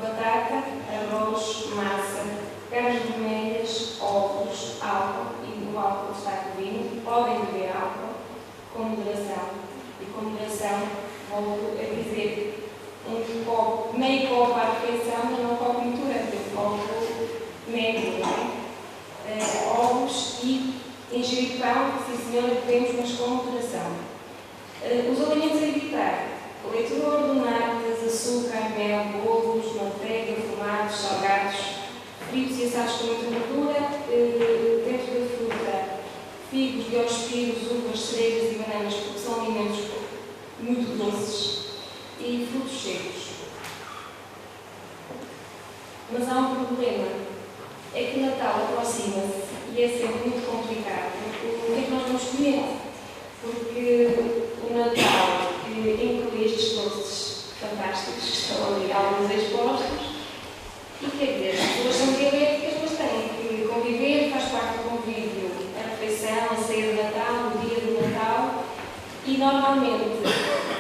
batata, arroz, massa, carnes vermelhas, ovos, álcool, e o álcool está com vinho, podem beber álcool com moderação. E com moderação, volto a dizer, um copo, meio copo à refeição, mas não um copo muito grande, um copo médio, não é? Ovos e ingerir pão, sim senhora, devemos, mas com moderação. Os alimentos a evitar: leite de gordo, natas, açúcar, mel, bolos, manteiga, fumados, salgados, fritos e assados com muita gordura. Dentro da fruta, figos, diospiros, uvas, cerejas e bananas, porque são alimentos muito doces, e frutos secos. Mas há um problema, é que o Natal aproxima-se e é sempre muito complicado. O que é que nós vamos comer? Porque o Natal inclui estes doces fantásticos que estão ali, alguns expostos, e quer dizer, as pessoas são diabéticas, mas têm que conviver, faz parte do convívio, a refeição, a ceia de Natal, o dia do Natal, e normalmente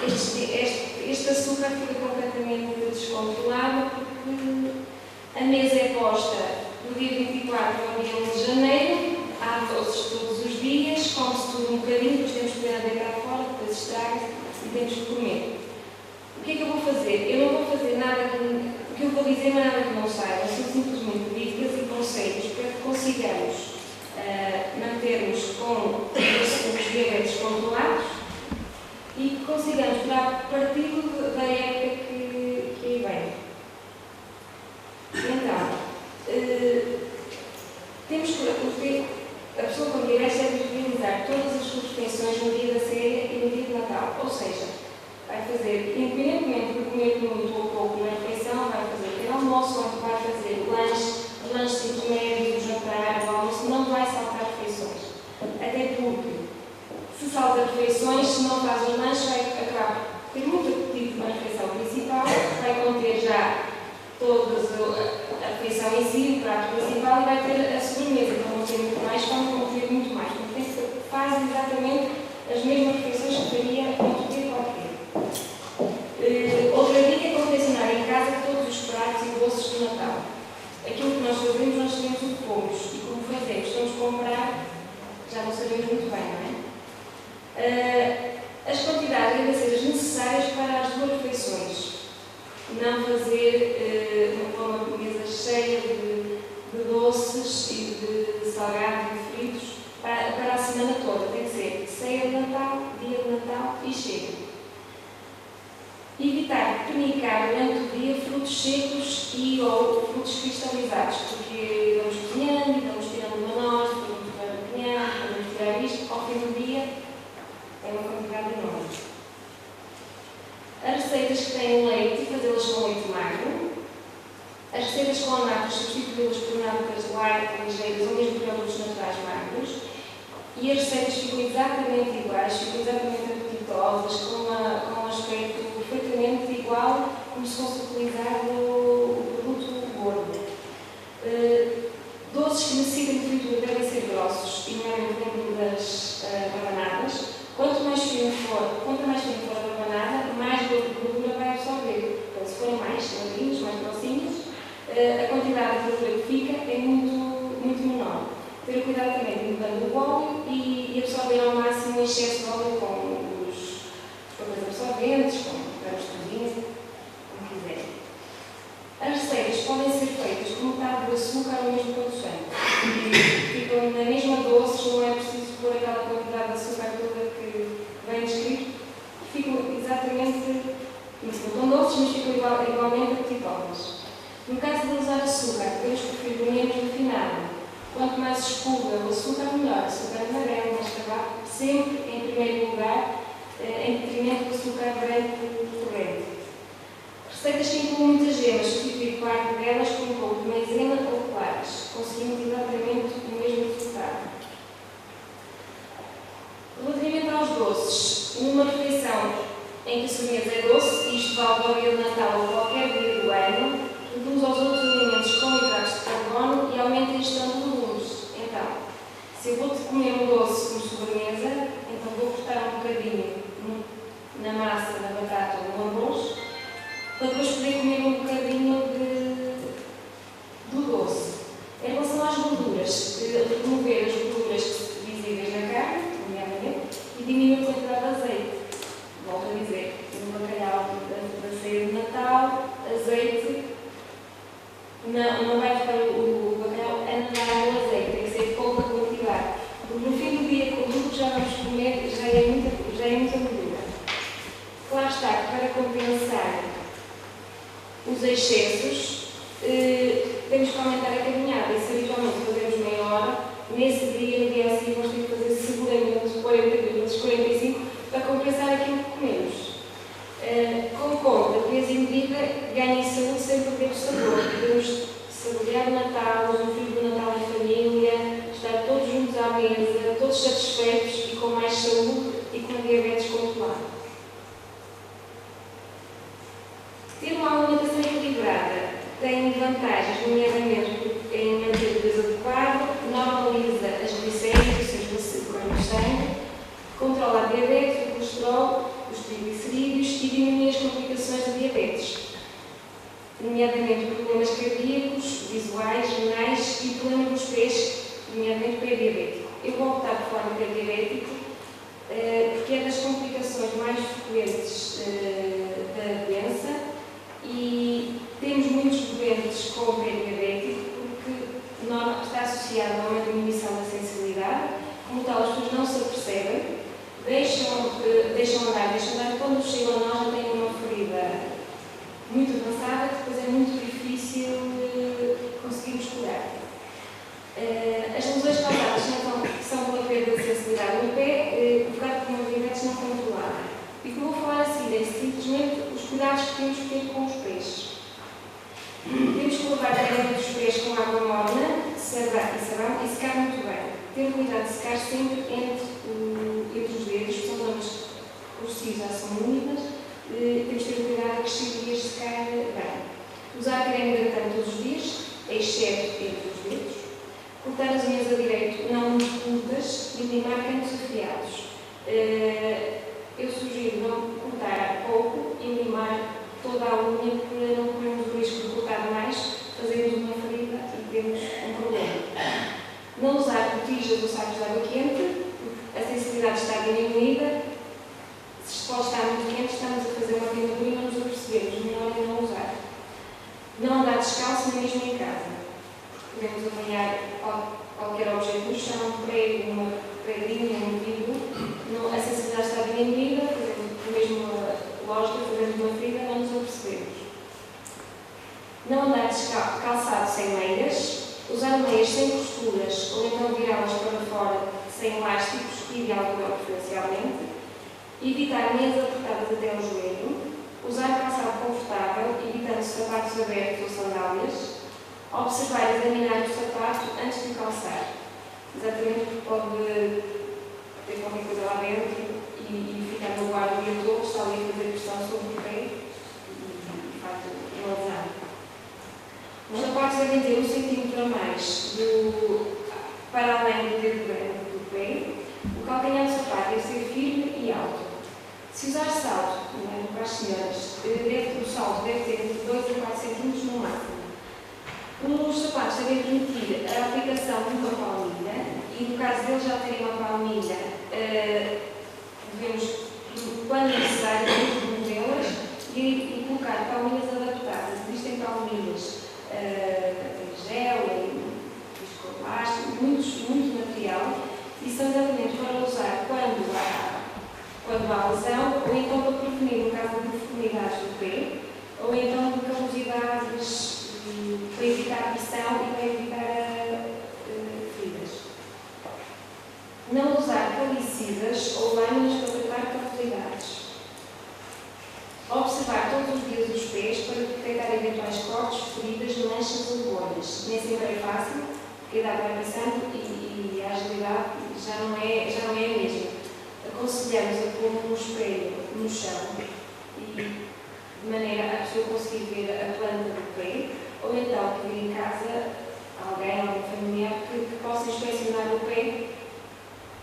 este açúcar fica completamente descontrolado porque a mesa é posta do dia 24 ao dia 1 de janeiro, há doces todos os dias, come-se tudo um bocadinho, depois temos que cuidar de deitar fora, depois estraga e temos que comer. O que é que eu vou fazer? Eu não vou fazer nada o que eu vou dizer não é nada que não saiba, são simplesmente dicas e conselhos para que consigamos mantermos com os diabetes controlados e que consigamos tirar partido da época que aí vem. Então, temos que a pessoa com diabetes deve realizar todas as suas refeições no dia da ceia e no dia de Natal, ou seja, vai fazer, independentemente de comer muito ou pouco na refeição, vai fazer pequeno almoço, vai fazer lanche intermédio, jantar, o almoço, não vai saltar refeições. Até porque, se salta refeições, se não faz o lanche, vai acabar por ter muito apetite na refeição principal, vai conter já toda a refeição em si, o prato principal, e vai ter a sobremesa, então vão ter muito mais, vão comer muito mais. Portanto, faz exatamente as mesmas refeições que faria outro dia qualquer. Outra dica é confeccionar em casa todos os pratos e doces do Natal. Aquilo que nós sabemos o que pomos, e como fazemos, estamos a comprar, já não sabemos muito bem, não é? As quantidades devem ser as necessárias para as 2 refeições. Não fazer uma mesa cheia de doces e de salgados e fritos para a semana toda. Tem que ser ceia de Natal, dia de Natal e chega. Evitar penicar durante o dia frutos secos e ou frutos cristalizados, porque vamos cozinhando e vamos tirando uma noz, vamos tirar o pinhão, vamos tirar isto, ao fim do dia é uma quantidade enorme. As receitas que têm leite, fazê-las com leite magro. As receitas com natas, substituí-las por natas light, ligeiras ou mesmo produtos naturais magros. E as receitas ficam exatamente iguais, ficam exatamente apetitosas, com um aspecto perfeitamente igual, como se fosse utilizado o produto gordo. Doces que necessitam de fritura devem ser grossos, e nomeadamente dentro das rabanadas. Quanto mais fino for a rabanada, mais gordura vai absorver. Então, se forem mais magrinhos, mais grossinhos, a quantidade de gordura que fica é muito menor. Ter cuidado também de mudando o óleo e absorver ao máximo o excesso de óleo com os absorventes, com os cozinhas, como quiserem. As receitas podem ser feitas com metade do açúcar ou mesmo com o sangue. Ficam na mesma doce, não é preciso pôr aquela quantidade de açúcar toda que vem descrito. Ficam exatamente, não tão doces, mas ficam igualmente apetitosas. No caso de usar açúcar, podemos preferir o menos refinado. Quanto mais escuro o açúcar, melhor. Açúcar amarelo, mas tabaco, sempre em primeiro lugar, em detrimento do açúcar branco correto. Receitas que incluem muitas gemas, substituir parte delas com um pouco de maisena ou claras. Conseguimos exatamente o mesmo em que a sobremesa é doce, e isto vale para o dia de Natal ou qualquer dia do ano, reduz aos outros alimentos com hidratos de carbono e aumenta a ingestão de legumes. Então, se eu vou comer um doce como sobremesa, então vou cortar um bocadinho na massa, na batata ou no arroz, para depois poder comer um bocadinho do doce. Em relação às gorduras, remover as gorduras visíveis na carne, nomeadamente, e diminuir a quantidade de azeite. Volto a dizer, no bacalhau da ceia de Natal, azeite, não vai ficar o bacalhau a nadar no azeite, tem que ser pouca quantidade. Porque no fim do dia, com tudo que já vamos comer, já é muita gordura. Claro está que para compensar os excessos, temos que aumentar a caminhada. E se habitualmente fazemos meia hora, nesse dia, no dia a seguir, vamos ter que fazer seguramente 40 minutos, 45, para compensar aquilo que comemos. Com conta, peso e medida, ganha em saúde sem perder o sabor. Podemos saborear o Natal, usufruir do Natal em família, estar todos juntos à mesa, todos satisfeitos e com mais saúde e com a diabetes controlada. Ter uma alimentação equilibrada tem vantagens, nomeadamente em manter o peso adequado, normaliza as glicémias, ou seja, o açúcar no sangue, controla a diabetes, o colesterol, os triglicerídeos e diminui as complicações da diabetes, nomeadamente problemas cardíacos, visuais, renais e problemas dos pés, nomeadamente pré-diabético. Eu vou optar por falar no pré-diabético porque é das complicações mais frequentes da doença e temos muitos doentes com pré-diabético porque está associado a uma diminuição da sensibilidade, como tal as pessoas não se apercebem, deixam andar, quando chegam a nós já têm uma ferida muito avançada que depois é muito difícil conseguirmos curar. As lesões causadas são pela perda de sensibilidade no pé, provocado por uma diabetes não controlada. E o que eu vou falar assim é simplesmente os cuidados que temos que ter com os pés. Temos que lavar diariamente os pés com água morna, sabão e secar muito bem. Ter cuidado de secar sempre entre os dedos, que são zonas precisas, são úmidas. Temos que ter cuidado que os dias secar bem. Usar creme hidratante todos os dias, exceto entre os dedos. Cortar as unhas a direito, não muito curtas, e limar cantos afiados. Eu sugiro não cortar pouco e limar toda a unha para não corrermos o risco de cortar mais, fazermos uma ferida e termos um problema. Não usar botijas ou sacos de água quente, porque a sensibilidade está diminuída. Se pode estar muito quente, estamos a fazer uma queimadura e não nos apercebemos. Melhor é não usar. Não andar descalço nem mesmo em casa. Podemos apanhar qualquer objeto no chão, um prego, uma pedrinha, um vidro. A sensibilidade está diminuída, fazemos a mesma lógica, fazemos uma ferida, não nos apercebemos. Não andar calçado sem meias, usar meias sem costuras ou então virá-las para fora sem elásticos e de algodão preferencialmente. Evitar meias apertadas até ao joelho. Usar calçado confortável, evitando sapatos abertos ou sandálias. Observar e examinar o sapato antes de calçar. Exatamente porque pode ter qualquer coisa lá dentro e ficar no ar o dia todo, está ali a fazer pressão sobre o pé e, de facto, não usar. Os sapatos devem ter 1 cm a mais para além do dedo grande do pé. O calcanhar do sapato deve ser firme e alto. Se usar salto, para as senhoras, o salto deve ter entre 2 a 4 cm no máximo. Os sapatos devem permitir a aplicação de uma palmilha e, no caso deles já terem uma palmilha, devemos, quando necessário, removê-las e colocar palmilhas adaptadas. Existem palmilhas em gel, em viscoelástico, muito material e são exatamente para usar quando há lesão ou então para prevenir no caso de deformidades do pé ou então de carosidades para evitar pressão e para evitar feridas. Não usar calicidas ou lâminas para tratar carosidades. Observar todos os dias os pés para detectar eventuais cortes, feridas, manchas ou bolhas. Nem sempre é fácil, porque a idade vai passando e a agilidade já não é a mesma. Aconselhamos a pôr um espelho no chão e de maneira a pessoa conseguir ver a planta do pé, ou então que vir em casa alguém, algum familiar que possa inspecionar o pé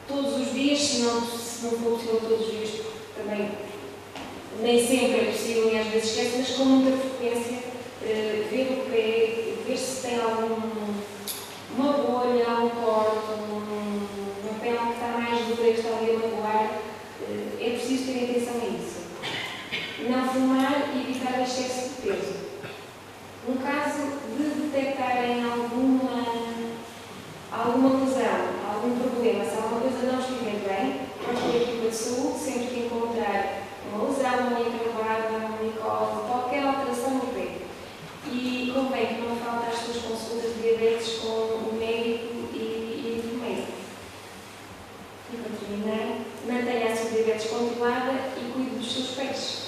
todos os dias, se não for possível todos os dias, também nem sempre é possível e às vezes esquece, mas com muita frequência, ver o pé, ver se tem uma bolha, um corte, uma pele que está mais dura, que está ali a magoar, é preciso ter atenção a isso. Não fumar e evitar o excesso de peso. No caso de detectarem alguma lesão, algum problema, se alguma coisa não estiver bem, procure a equipa de saúde, sempre que encontrar uma lesão, uma encravada, uma micose, qualquer alteração no pé. E convém que não falte às suas consultas de diabetes com o médico e o médico. E para terminar, mantenha a sua diabetes controlada e cuide dos seus pés.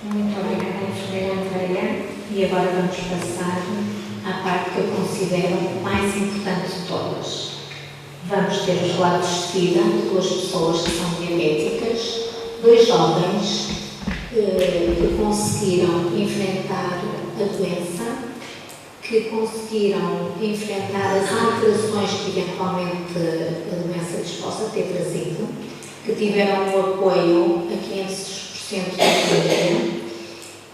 Muito obrigada, enfermeira Andreia. E agora vamos passar à parte que eu considero mais importante de todas. Vamos ter os relatos de vida de duas pessoas que são diabéticas, dois jovens que conseguiram enfrentar a doença, que conseguiram enfrentar as alterações que eventualmente a doença lhes possa ter trazido, que tiveram o apoio a 500% da família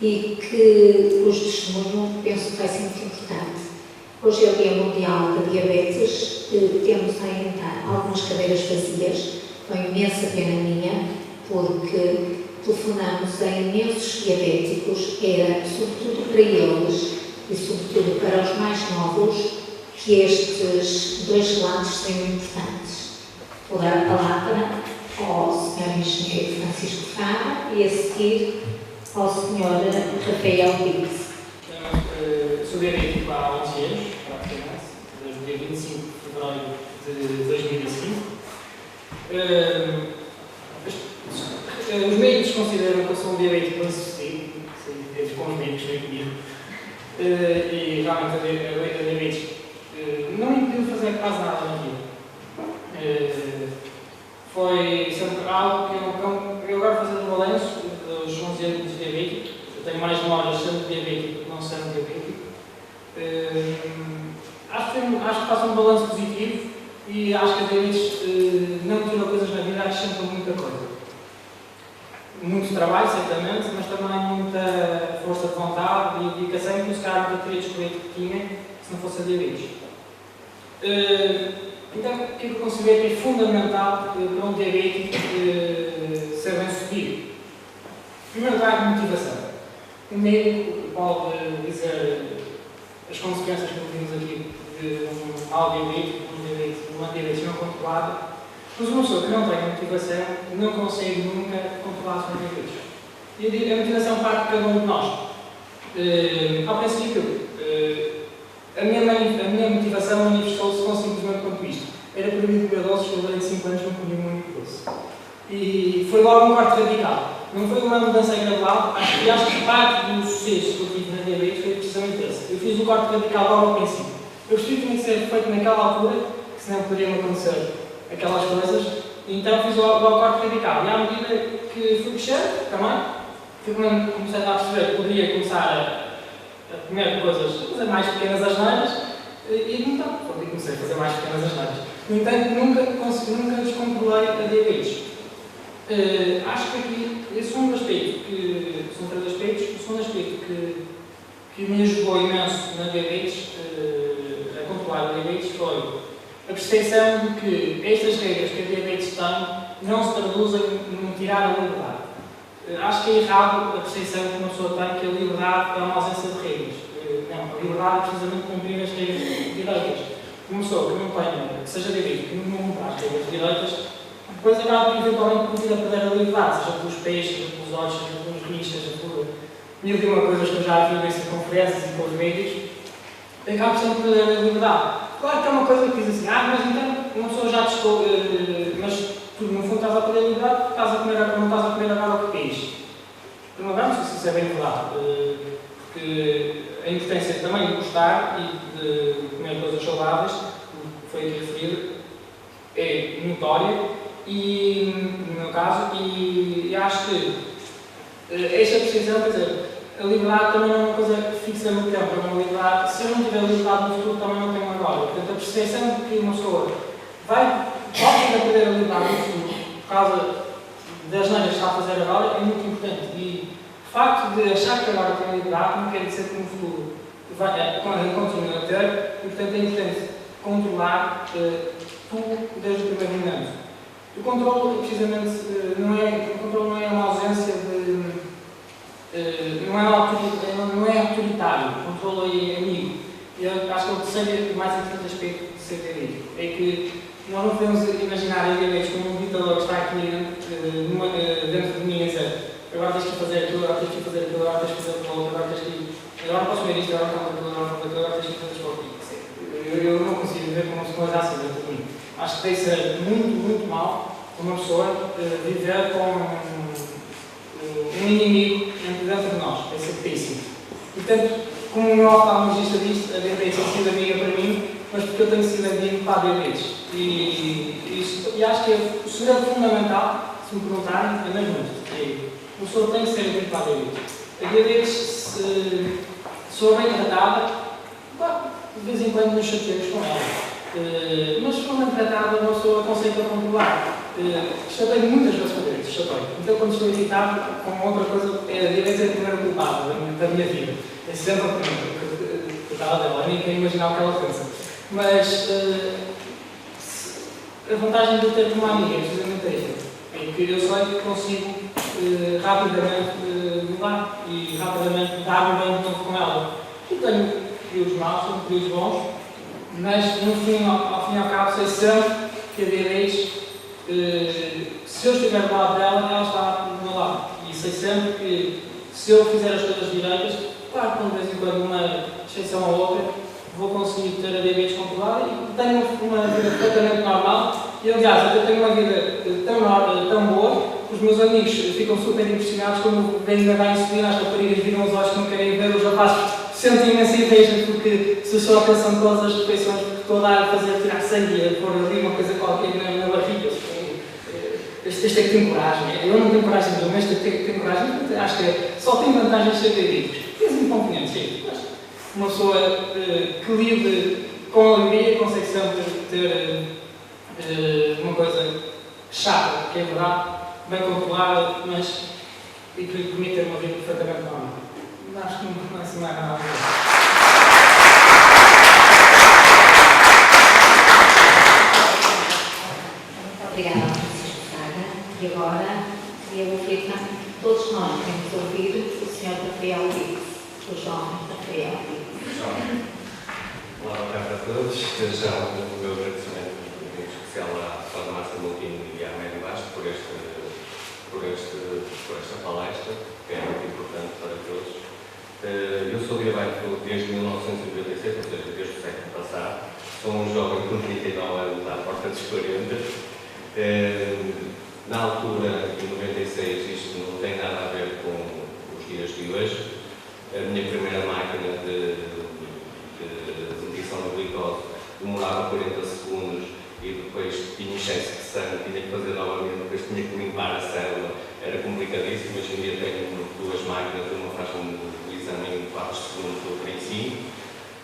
e que os testemunho penso que vai ser muito importante. Hoje é o Dia Mundial da Diabetes, temos ainda algumas cadeiras vazias, com imensa pena minha, porque telefonamos a imensos diabéticos, era sobretudo para eles e sobretudo para os mais novos, que estes dois relatos seriam importantes. Vou dar a palavra ao Sr. Engenheiro Francisco Frada e a seguir ao Sr. Rafael Pires. Sou diabético há 11 anos, praticamente, desde o dia 25 de fevereiro de 2005. Os médicos consideram que eu sou um diabético bem-sucedido, eles com os médicos nem comigo, e realmente a diabetes não me impediu de fazer quase nada na vida. Foi sempre algo que eu agora fazendo o balanço dos 11 anos de diabético, eu tenho mais memórias sendo diabético do que não sendo diabético. Acho que faço um balanço positivo e acho que a diabetes não tira coisas na vida, acrescenta muita coisa. Muito trabalho, certamente, mas também muita força de vontade e dedicação que, se calhar, nunca teria descoberto que tinha se não fosse a diabetes. Então, o que é que eu considero que é fundamental para um diabético ser bem-sucedido? Em primeiro lugar, motivação. O médico pode dizer as consequências que vimos aqui de um mal diabético, uma diabetes não controlada, mas uma pessoa que não tem motivação não consegue nunca controlar a sua diabetes. E a motivação parte de cada um de nós. Ao princípio, a minha motivação manifestou-se com simplesmente quanto isto. Era proibido comer doces, eu durante 5 anos não comia muito doce. E foi logo um corte radical. Não foi uma mudança gradual, acho que parte do sucesso que eu tive na diabetes foi precisamente esse. Eu fiz o corte radical logo ao princípio. Eu percebi que tinha que ser feito naquela altura, que senão poderiam acontecer aquelas coisas, e então fiz logo o corte radical. E à medida que fui crescer, também, comecei a perceber que poderia começar a comer coisas, fazer mais pequenas asneiras, e então comecei a fazer mais pequenas asneiras. No entanto, nunca descontrolei a diabetes. Acho que aqui, esse é um aspecto, são 3 aspectos, o segundo aspecto que me ajudou imenso na diabetes, a controlar a diabetes, foi a percepção de que estas regras que a diabetes tem não se traduzem no tirar a liberdade. Acho que é errado a percepção que uma pessoa tem que a liberdade é uma ausência de regras. Não, a liberdade é precisamente cumprir as regras direitas. Uma pessoa que não tenha, que seja diabética, que não cumpra as regras direitas, depois acaba eventualmente por vir a perder a liberdade, seja pelos pés, seja pelos olhos, seja pelos rins, seja por mil e uma coisas que eu já vi em circunferências e com os médicos, acaba sempre por perder a liberdade. Claro que é uma coisa que diz assim, mas então uma pessoa já testou, mas tu no fundo estás a perder a liberdade porque não estás a comer agora o que queres. Primeiro, não sei se isso é bem verdade, porque a importância também de gostar e de comer coisas saudáveis, foi aqui referido é notória e, no meu caso, e acho que esta percepção, quer dizer, a liberdade também não é uma coisa fixa no tempo, é uma liberdade, se eu não tiver liberdade no futuro, também não tenho agora. Portanto, a percepção de que uma pessoa pode ainda perder a liberdade no futuro, por causa das neiras que está a fazer agora, é muito importante. E o facto de achar que agora tem liberdade não quer dizer que no futuro continue a ter, e portanto é importante controlar tudo desde o primeiro momento. O controle, precisamente, o controle não é uma ausência de. Não é autoritário, o controle é amigo. E eu acho que é o terceiro e mais importante aspecto de ser dito. É que nós não podemos imaginar a diabetes como um ditador que está aqui dentro de mim a dizer agora tens que fazer aquilo, agora tens que fazer aquilo, agora tens que fazer aquilo, agora tens que. Agora posso ver isto, agora não fazer aquilo, agora tens que fazer aquilo. Eu não consigo ver como uma coisa assim dentro de mim. Acho que tem que ser muito, muito mal uma pessoa viver com um inimigo dentro de nós. Tem que ser péssimo. Portanto, como o meu oftalmologista disse, a diabetes tem sido amiga para mim, mas porque eu tenho sido amigo para a diabetes. E acho que o segredo fundamental, se me perguntarem, é mesmo isto. O senhor tem que ser amigo para a diabetes. A diabetes, se for bem tratada, de vez em quando nos chateamos com ela. Mas se for bem tratada, uma pessoa consegue controlar. Chateio muitas vezes com a diabetes, chateio. Então, quando estou irritado com outra coisa, a diabetes é a primeira culpada da minha vida. É sempre a primeira, coitada dela, nem quero imaginar o que ela pensa. Mas a vantagem de ter uma amiga é precisamente esta. É que eu sei que consigo rapidamente mudar e rapidamente dar-me bem de novo com ela. E tenho períodos maus, tenho períodos bons, mas no fim, ao fim e ao cabo, sei sempre que a diabetes, se eu estiver do lado dela, ela está do meu lado. E sei sempre que se eu fizer as coisas direitas, claro que de vez em quando uma exceção ou outra, vou conseguir ter a diabetes controlada e tenho uma vida perfeitamente normal. E aliás, até tenho uma vida tão boa que os meus amigos ficam super impressionados quando vêm a dar insulina, as raparigas viram os olhos que não querem ver, os rapazes sentem imensa inveja porque se só pensam todas as refeições que estou a dar a fazer, tirar sangue e a pôr ali uma coisa qualquer na barriga. Este é que tem coragem. Eu não tenho coragem de mas este é que tem coragem. Acho que só tem vantagens ser direitos. Tem inconvenientes, sim. Mas uma pessoa que lide com alegria consegue sempre ter uma coisa chata, que é verdade, bem controlada, mas e que lhe permite ter uma vida perfeitamente normal. Acho que não é assim mais nada. Muito obrigada, Francisco Fraga. E agora, eu vou afirmar que todos nós temos ouvido o Sr. Rafael Dix, o João Rafael Dix. Olá, boa tarde a todos. Já o meu agradecimento em especial à Farmácia Multino e à Médio Baixo por esta palestra, que é muito importante para todos. Eu sou diabético desde 1996, ou seja, desde o século passado. Sou um jovem com 39 anos à porta dos 40. Na altura, em 96, isto não tem nada a ver com os dias de hoje. A minha primeira máquina de medição de glicose demorava 40 segundos e depois tinha excesso de sangue, tinha que fazer novamente, depois tinha que limpar a célula. Era complicadíssimo. Hoje em dia tenho duas máquinas, uma faz um exame em 4 segundos, outra em 5.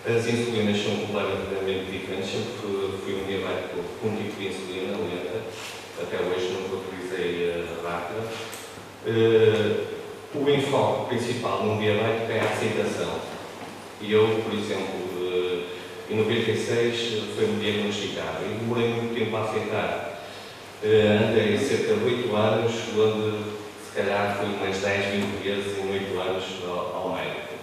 As insulinas são completamente diferentes. Sempre fui um diabético com um tipo de insulina lenta. Até hoje nunca utilizei rápida. O enfoque principal num diabético é a aceitação. E eu, por exemplo, em 96 foi-me diagnosticado e demorei muito tempo a aceitar. Andei cerca de 8 anos, onde se calhar fui umas 10, 20 vezes em 8 anos ao médico.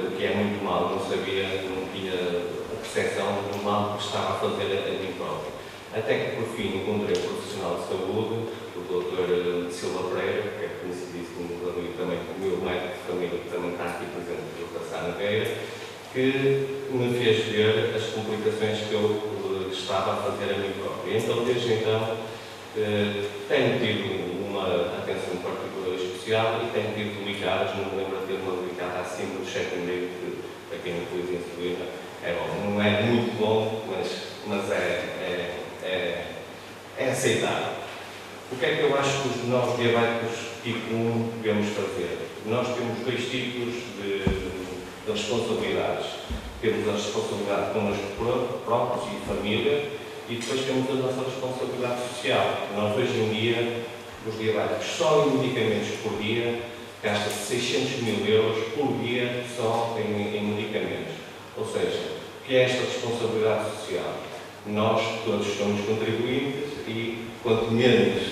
O que é muito mal, não sabia, não tinha a percepção do mal que estava a fazer a mim próprio. Até que por fim encontrei um profissional de saúde, o Dr. Silva Pereira, que é conhecidíssimo amigo também, o meu médico de família, que também está aqui presente, o Dr. Sá Nogueira, que me fez ver as complicações que eu estava a fazer a mim próprio. Então, desde então, tenho tido uma atenção particular especial e tenho tido ligados, não me lembro de ter uma ligada acima dos 7,5, que para quem utiliza insulina É bom, não é muito bom, mas é aceitável. O que é que eu acho que nós diabéticos tipo 1 devemos fazer? Nós temos dois tipos de responsabilidades. Temos a responsabilidade com nós próprios e família, e depois temos a nossa responsabilidade social. Nós hoje em dia, os diabéticos só em medicamentos por dia, gasta 600 mil euros por dia só em medicamentos. Ou seja, o que é esta responsabilidade social? Nós todos somos contribuintes e quanto menos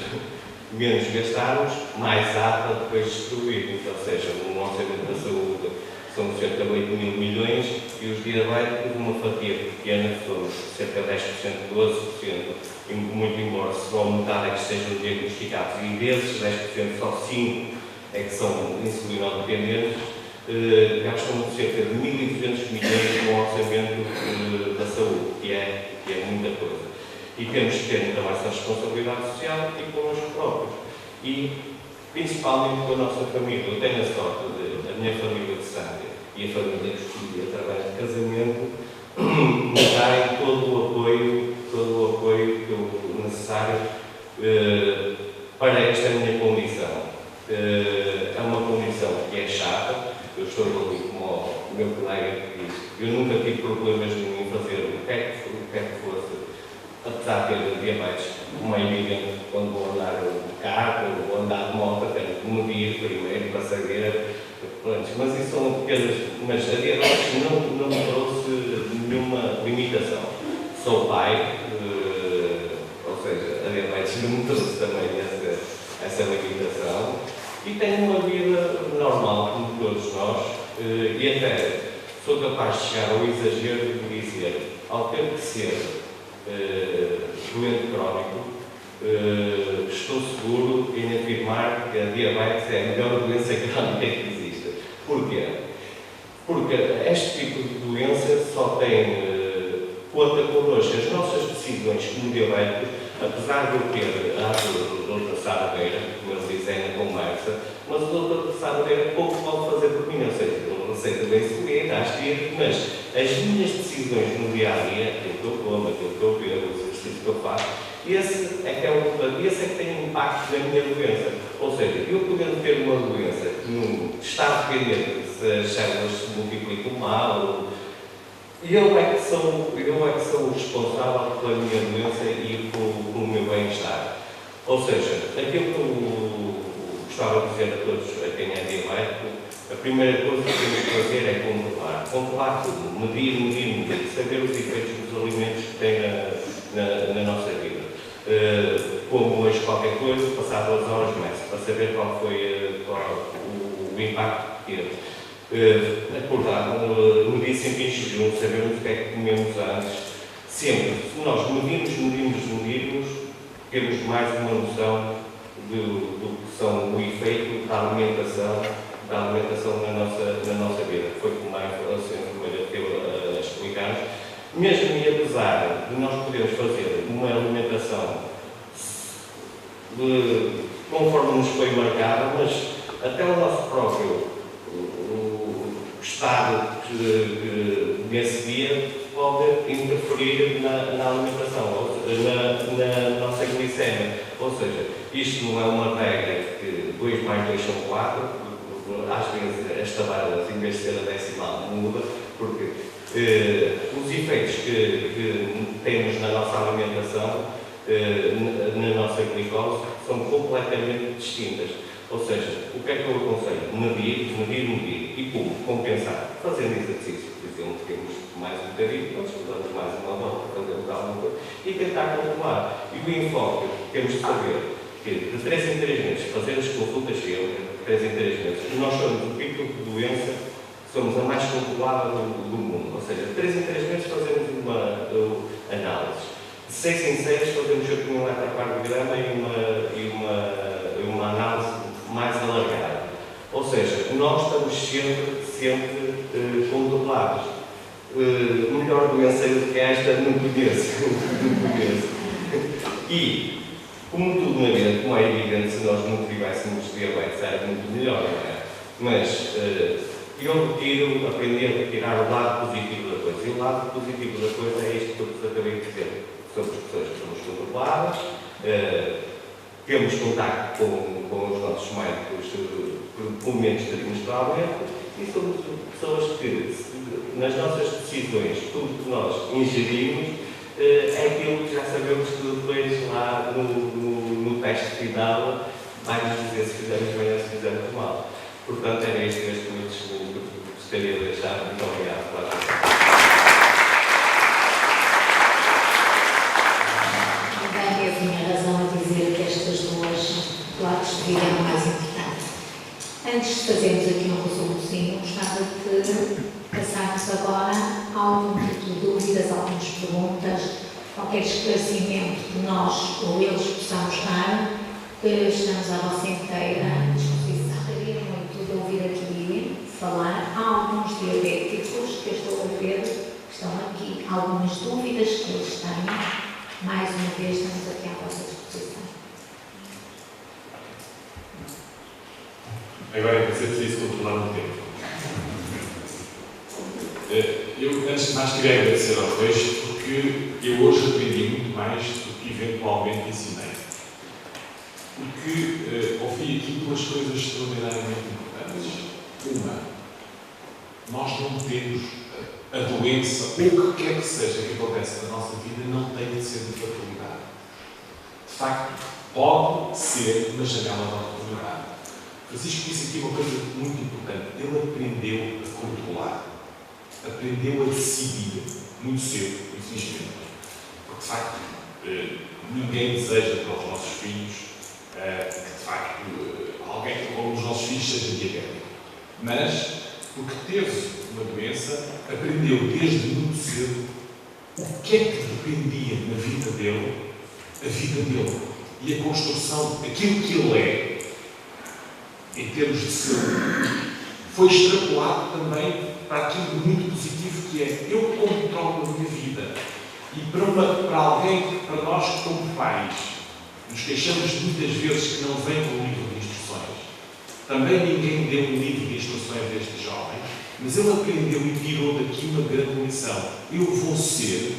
gastarmos, mais há para depois distribuirmos. Ou seja, no orçamento da saúde são cerca de 8 mil milhões e os diabéticos, uma fatia pequena, são cerca de 10%, 12%, e muito embora só metade é que sejam diagnosticados, e desses 10% só 5% é que são insulinodependentes, gastam cerca de 1.200 milhões no orçamento da saúde, que é muita coisa. E temos que ter também essa responsabilidade social e connosco próprios. E principalmente com a nossa família. Eu tenho a sorte de a minha família de sangue e a família que escolhi através de casamento me darem todo o apoio que eu necessário para esta minha condição. É uma condição que é chata. Eu estou ali como o meu colega que diz, eu nunca tive problemas nenhum em fazer o que é que fosse, apesar de ter diabetes, como é evidente, quando vou andar de carro ou andar de moto, tenho que medir primeiro para saber. Mas isso são pequenas. Mas a diabetes não me trouxe nenhuma limitação. Sou pai, ou seja, a diabetes não me trouxe também essa limitação. E tenho uma vida normal, como todos nós, e até sou capaz de chegar ao exagero de dizer, ao ter que ser doente crónico, estou seguro em afirmar que a diabetes é a melhor doença crónica que existe. Porquê? Porque este tipo de doença só tem conta connosco. As nossas decisões como diabéticos, apesar de eu ter a doutora Sara Beira, como eles dizem na conversa, mas a doutora Sara Beira pouco pode fazer por mim, ou seja, eu não sei também se acho que, mas as minhas decisões no dia-a-dia, aquilo que eu como, aquilo que eu bebo, o exercício que eu faço, esse é que tem impacto na minha doença. Ou seja, eu podendo ter uma doença que não está dependente se as células se multiplicam mal, eu é que sou o responsável pela minha doença e pelo meu bem-estar. Ou seja, aquilo que eu gostava de dizer a todos, a quem é diabético, a primeira coisa que temos que fazer é controlar. Controlar tudo, medir, saber os efeitos dos alimentos que têm na nossa vida. Como hoje qualquer coisa, passado 2 horas meço, para saber qual foi o impacto que teve. Acordar, medir sempre em jejum, sabermos o que é que comemos antes. Sempre, se nós medirmos, temos mais uma noção do que são o efeito da alimentação na nossa vida. Foi como a enfermeira teve a explicar. Mesmo e apesar de nós podermos fazer uma alimentação conforme nos foi marcada, mas até o nosso próprio estado nesse dia pode interferir na alimentação, na nossa glicemia. Ou seja, isto não é uma regra que 2 mais 2 são 4, às vezes as tabelas, em vez de ser a decimal, muda, porque os efeitos que temos na nossa alimentação, na nossa glicose, são completamente distintas. Ou seja, o que é que eu aconselho? Medir e como? Compensar. Fazendo exercício, por exemplo, temos mais um bocadinho, nós damos mais uma volta, fazemos alguma coisa, e tentar controlar. E o enfoque, temos de saber que de 3 em 3 meses, fazer as consultas sempre, de 3 em 3 meses, nós somos o tipo de doença, somos a mais controlada do mundo. Ou seja, de 3 em 3 meses fazemos uma análise. De 6 em 6 fazemos um eletrocardiograma e uma análise mais alargada. Ou seja, nós estamos sempre controlados. Melhor doença do que esta não conheço. E, como tudo na vida, como é evidente, se nós não tivéssemos diabetes era muito melhor, não é? Mas eu retiro, aprender a retirar o lado positivo da coisa. E o lado positivo da coisa é isto que eu vos acabei de dizer. Somos pessoas que somos controladas, temos contacto com os nossos médicos por momentos trimestralmente e somos pessoas que, nas nossas decisões, tudo que nós ingerimos, é aquilo que já sabemos que depois lá no teste final vai nos dizer se fizemos bem ou se fizemos mal. Portanto, era este meu testemunho que gostaria de deixar. Muito obrigado pela atenção. Bem, eu tinha razão a dizer que estas duas lados de vida eram mais importantes. Antes de fazermos aqui um resumozinho, gostava de passarmos agora a algum tipo de dúvidas, algumas perguntas, qualquer esclarecimento que nós ou eles possamos dar. Estamos à vossa inteira disposição. Gostaria muito de ouvir aqui falar. Há alguns diabéticos que eu estou a ver que estão aqui. Algumas dúvidas que eles têm. Mais uma vez, estamos aqui à vossa disposição. Agora é preciso isso controlar no tempo. Eu, antes de mais, queria agradecer aos dois, porque eu hoje aprendi muito mais do que eventualmente ensinei. Porque ouvi aqui duas coisas extraordinariamente importantes. Uma, nós não temos a doença, ou o que quer que seja que acontece na nossa vida, não tem de ser de fatalidade. De facto, pode ser uma janela de oportunidade. Francisco disse aqui uma coisa muito importante. Ele aprendeu a controlar. Aprendeu a decidir muito cedo, infelizmente. Porque, de facto, ninguém deseja para os nossos filhos que, de facto, alguém ou os nossos filhos seja diabético. Mas, porque teve uma doença, aprendeu desde muito cedo o que é que dependia na vida dele, a vida dele e a construção, aquilo que ele é, em termos de saúde, foi extrapolado também para aquilo muito positivo que é eu controlo a minha vida. E para alguém, para nós como pais, nos queixamos muitas vezes que não vem um livro de instruções. Também ninguém deu um livro de instruções a este jovem, mas ele aprendeu e tirou daqui uma grande lição. Eu vou ser,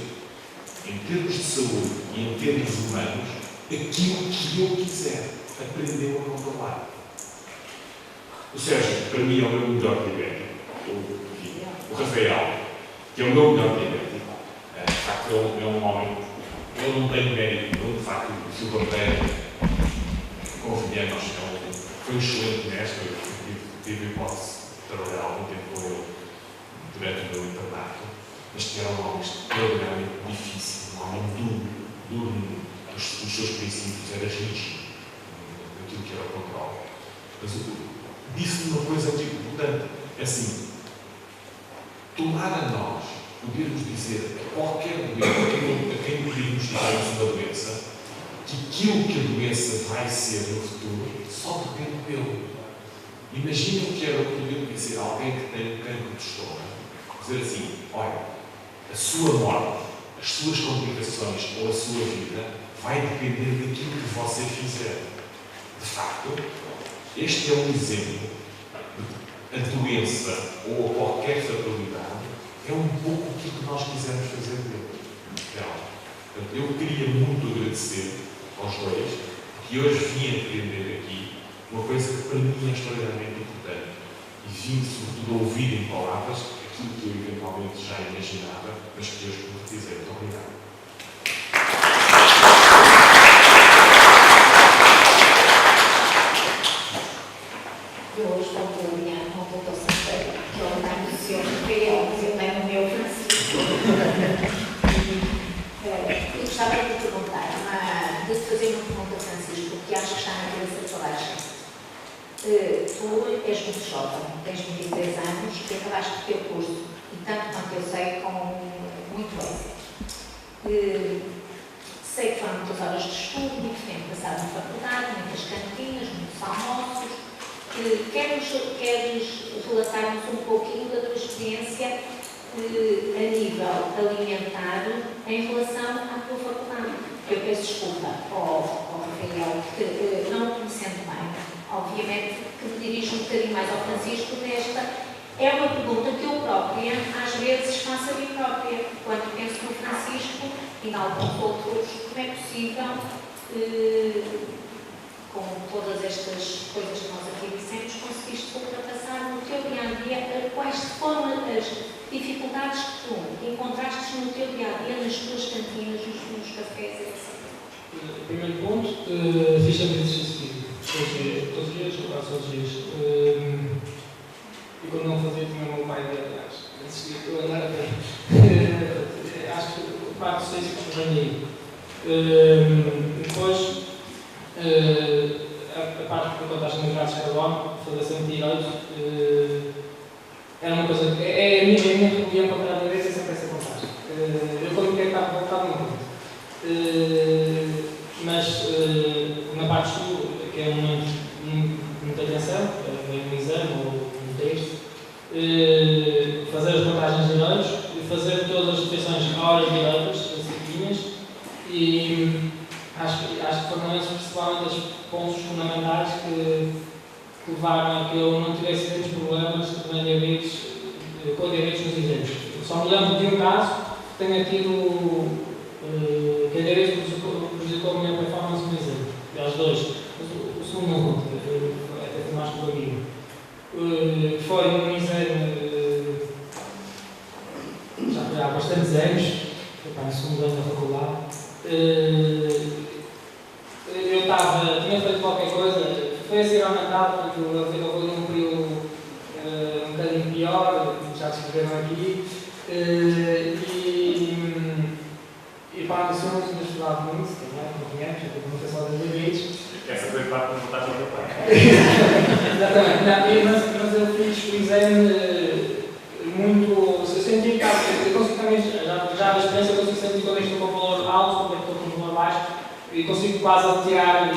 em termos de saúde e em termos humanos, aquilo que eu quiser. Aprendeu a controlar. O Sérgio, para mim, é o meu melhor diabético. O Rafael, que é o meu melhor diabético. De facto, ele é um homem. Ele não tem mérito, ele, de facto, o seu Bandeira, convenhamos, foi um excelente mestre. Eu tive a hipótese de trabalhar algum tempo com ele durante o meu internato, mas que era um homem extraordinariamente difícil, um homem duro nos seus princípios, era rígido naquilo que era o controle. Mas disse-me uma coisa muito importante, é assim, tomar a nós, podermos dizer a qualquer doença, a quem diagnosticamos uma doença, que aquilo que a doença vai ser no futuro só depende dele. Imaginem o que era poder dizer a alguém que tem um cancro de estômago, dizer assim, olha, a sua morte, as suas complicações ou a sua vida vai depender daquilo que você fizer. De facto, este é um exemplo de a doença ou a qualquer fatalidade é um pouco o que nós quisermos fazer dele. Então, eu queria muito agradecer aos dois, que hoje vim aprender aqui uma coisa que para mim é extraordinariamente importante. E vim, sobretudo, a ouvir em palavras aquilo que eu eventualmente já imaginava, mas que hoje pude dizer. Muito obrigado. Eu hoje vou alinhar com o Dr. Santeiro, que é o nome do senhor Rafael, mas eu tenho o meu Francisco. Eu gostava de te perguntar, de te fazer uma pergunta, Francisco, que acho que está na cabeça de toda a gente. Tu és muito jovem, tens 23 anos e acabaste o teu curso, e tanto quanto eu sei, com muito êxito. Sei que foram muitas horas de estudo, muito tempo passado na faculdade, muitas cantinas, muitos almoços. Queres relatar-nos um pouquinho da tua experiência a nível alimentar em relação à tua faculdade? Eu peço desculpa ao Rafael, porque não o conhecendo bem, obviamente que me dirijo um bocadinho mais ao Francisco É uma pergunta que eu própria, às vezes, faço a mim própria. Quando penso no Francisco e em alguns outros, como é possível, com todas estas coisas que nós aqui dissemos, conseguiste ultrapassar no teu dia-a-dia? Quais foram as dificuldades que tu encontraste no teu dia-a-dia, nas tuas cantinas, nos cafés, etc.? Primeiro ponto, fiz sempre exercício físico. Todos os dias, ou quase todos os dias. E quando não fazia, tinha o meu pai de atrás. Eu andava a pé. Acho que o parte do exercício vem aí. Depois, a parte que contaste nos hidratos de carbono, fazer sempre direito, era uma coisa que é a minha religião para a direita, é sempre essa contagem. Eu quando quero estar voltado, não conto. Mas na parte de estudo, que é muita atenção, um exame ou um texto, fazer as contagens de direitos, fazer todas as refeições a horas direitas, certinhas, e acho que foram esses principalmente os pontos fundamentais que levaram a que eu não tivesse grandes problemas com diabetes nos exames. Só me lembro de um caso que tenha tido que a diabetes prejudicou a minha performance no exame. Aliás, dois. O segundo não conta, até foi mais pelo amigo. Foi um exame já foi há bastantes anos, foi no segundo ano da faculdade. Eu tinha feito qualquer coisa, foi a seguir ao Natal, porque eu fui num período um bocadinho pior, já descreveram aqui. E para a missão, eu estudava muito, não conhece, já teve uma pessoa de diabetes. Essa foi parte de vontade do meu pai. Exatamente, mas eu fiz o exame muito. Eu senti que eu consigo também, já da experiência, eu consigo sentir quando estou com um valor alto, quando estou com um valor baixo, e consigo quase tirar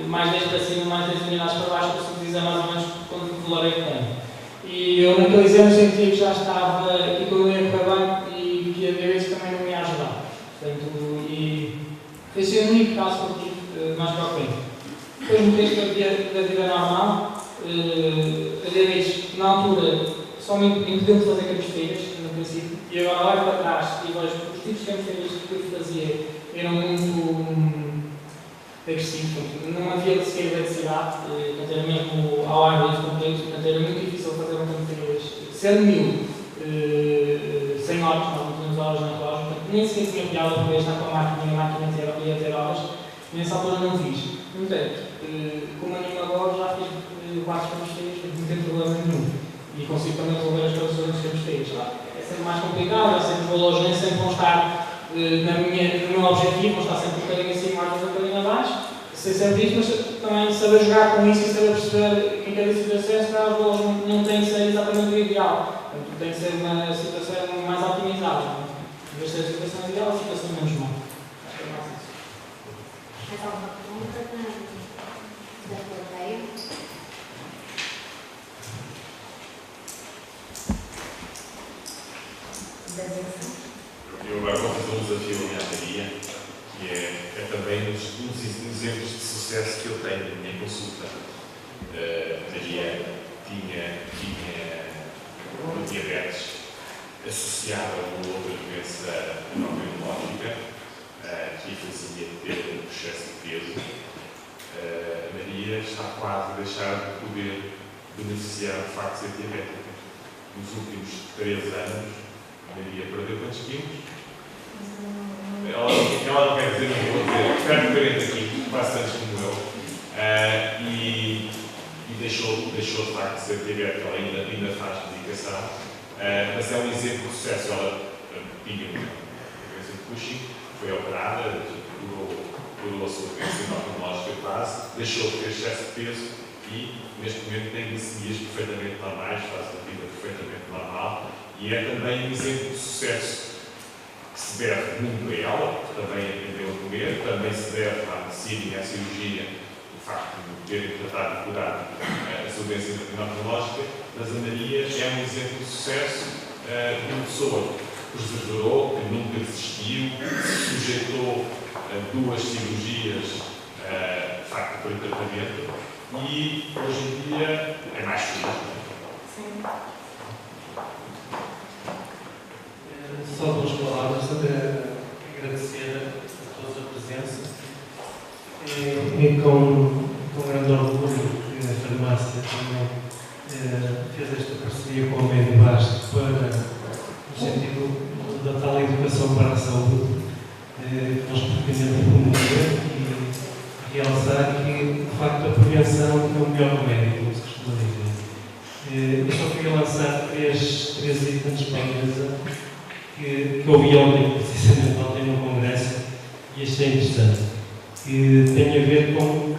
mais 10 para cima, mais 10 unidades para baixo, consigo dizer mais ou menos quanto valor é que tenho. E eu naquele exame senti que já estava, que eu ia correr bem e que a diabetes também não me ia ajudar. Portanto, e foi o único caso que eu tive mais frequente. Depois no texto da vida normal, a diabetes, na altura, só me impediu de fazer cabesteiras, no princípio, e agora olho para trás e vejo que os tipos de cabesteiras que eu fazia eram muito agressivos. Não havia sequer eletricidade, era mesmo ao ar livre completo, portanto era muito difícil fazer uma cabesteira. Sendo 1000, 100 horas, nós não tínhamos horas na relógio, portanto nem sequer tinha piada por estar com a máquina ia ter horas, nessa altura não fiz. No entanto, como animador já fiz 4 cabesteiras, não tem problema nenhum. E consigo também resolver as coisas dos cabesteiros. É sempre mais complicado, é sempre valores nem sempre vão estar no meu objetivo, vão estar sempre um bocadinho acima, às vezes um bocadinho abaixo. Sei sempre isso, mas também saber jogar com isso e saber perceber que em cada situação, se calhar os valores não têm que ser exatamente o ideal. Portanto, tem que ser uma situação mais otimizada. Em vez de ser a situação ideal, a situação menos má. Acho que é mais isso. Mais alguma pergunta da plateia? Eu agora vou fazer um desafio à minha Maria, que é também um dos exemplos de sucesso que eu tenho na minha consulta. Maria tinha diabetes associada a uma outra doença neurológica que a fazia ter um excesso de peso. A Maria está quase a deixar de poder beneficiar do facto de ser diabética. Nos últimos 3 anos, a Maria perdeu quantos quilos? Ela não quer dizer, não vou dizer, perto de 40 quilos, quase tantos como eu. E deixou de facto de ser diabética, ela ainda faz medicação. Mas é um exemplo de sucesso. Ela tinha uma doença de Cushing, foi operada, curou a sua doença neurológica quase, deixou de ter excesso de peso e neste momento tem glicemias perfeitamente normais, faz a vida perfeitamente normal. E é também um exemplo de sucesso que se deve muito a ela, que também aprendeu a comer, também se deve à medicina e à cirurgia, o facto de terem tratado e curado a sua doença neurológica, mas a Maria é um exemplo de sucesso de uma pessoa que perseverou, que nunca desistiu, se sujeitou a 2 cirurgias de facto para o tratamento e hoje em dia é mais feliz. Sim. só duas palavras, agradecer a todos a presença e com grande orgulho que a farmácia também fez esta parceria com o Médio Basto para, no sentido da tal educação para a saúde, que nós pretendemos promover e realçar que, de facto, a prevenção é o melhor remédio, como se costuma dizer. Eu só queria lançar três itens para a mesa que ouvi ontem, precisamente ontem, no Congresso, e achei interessante, que tem a ver com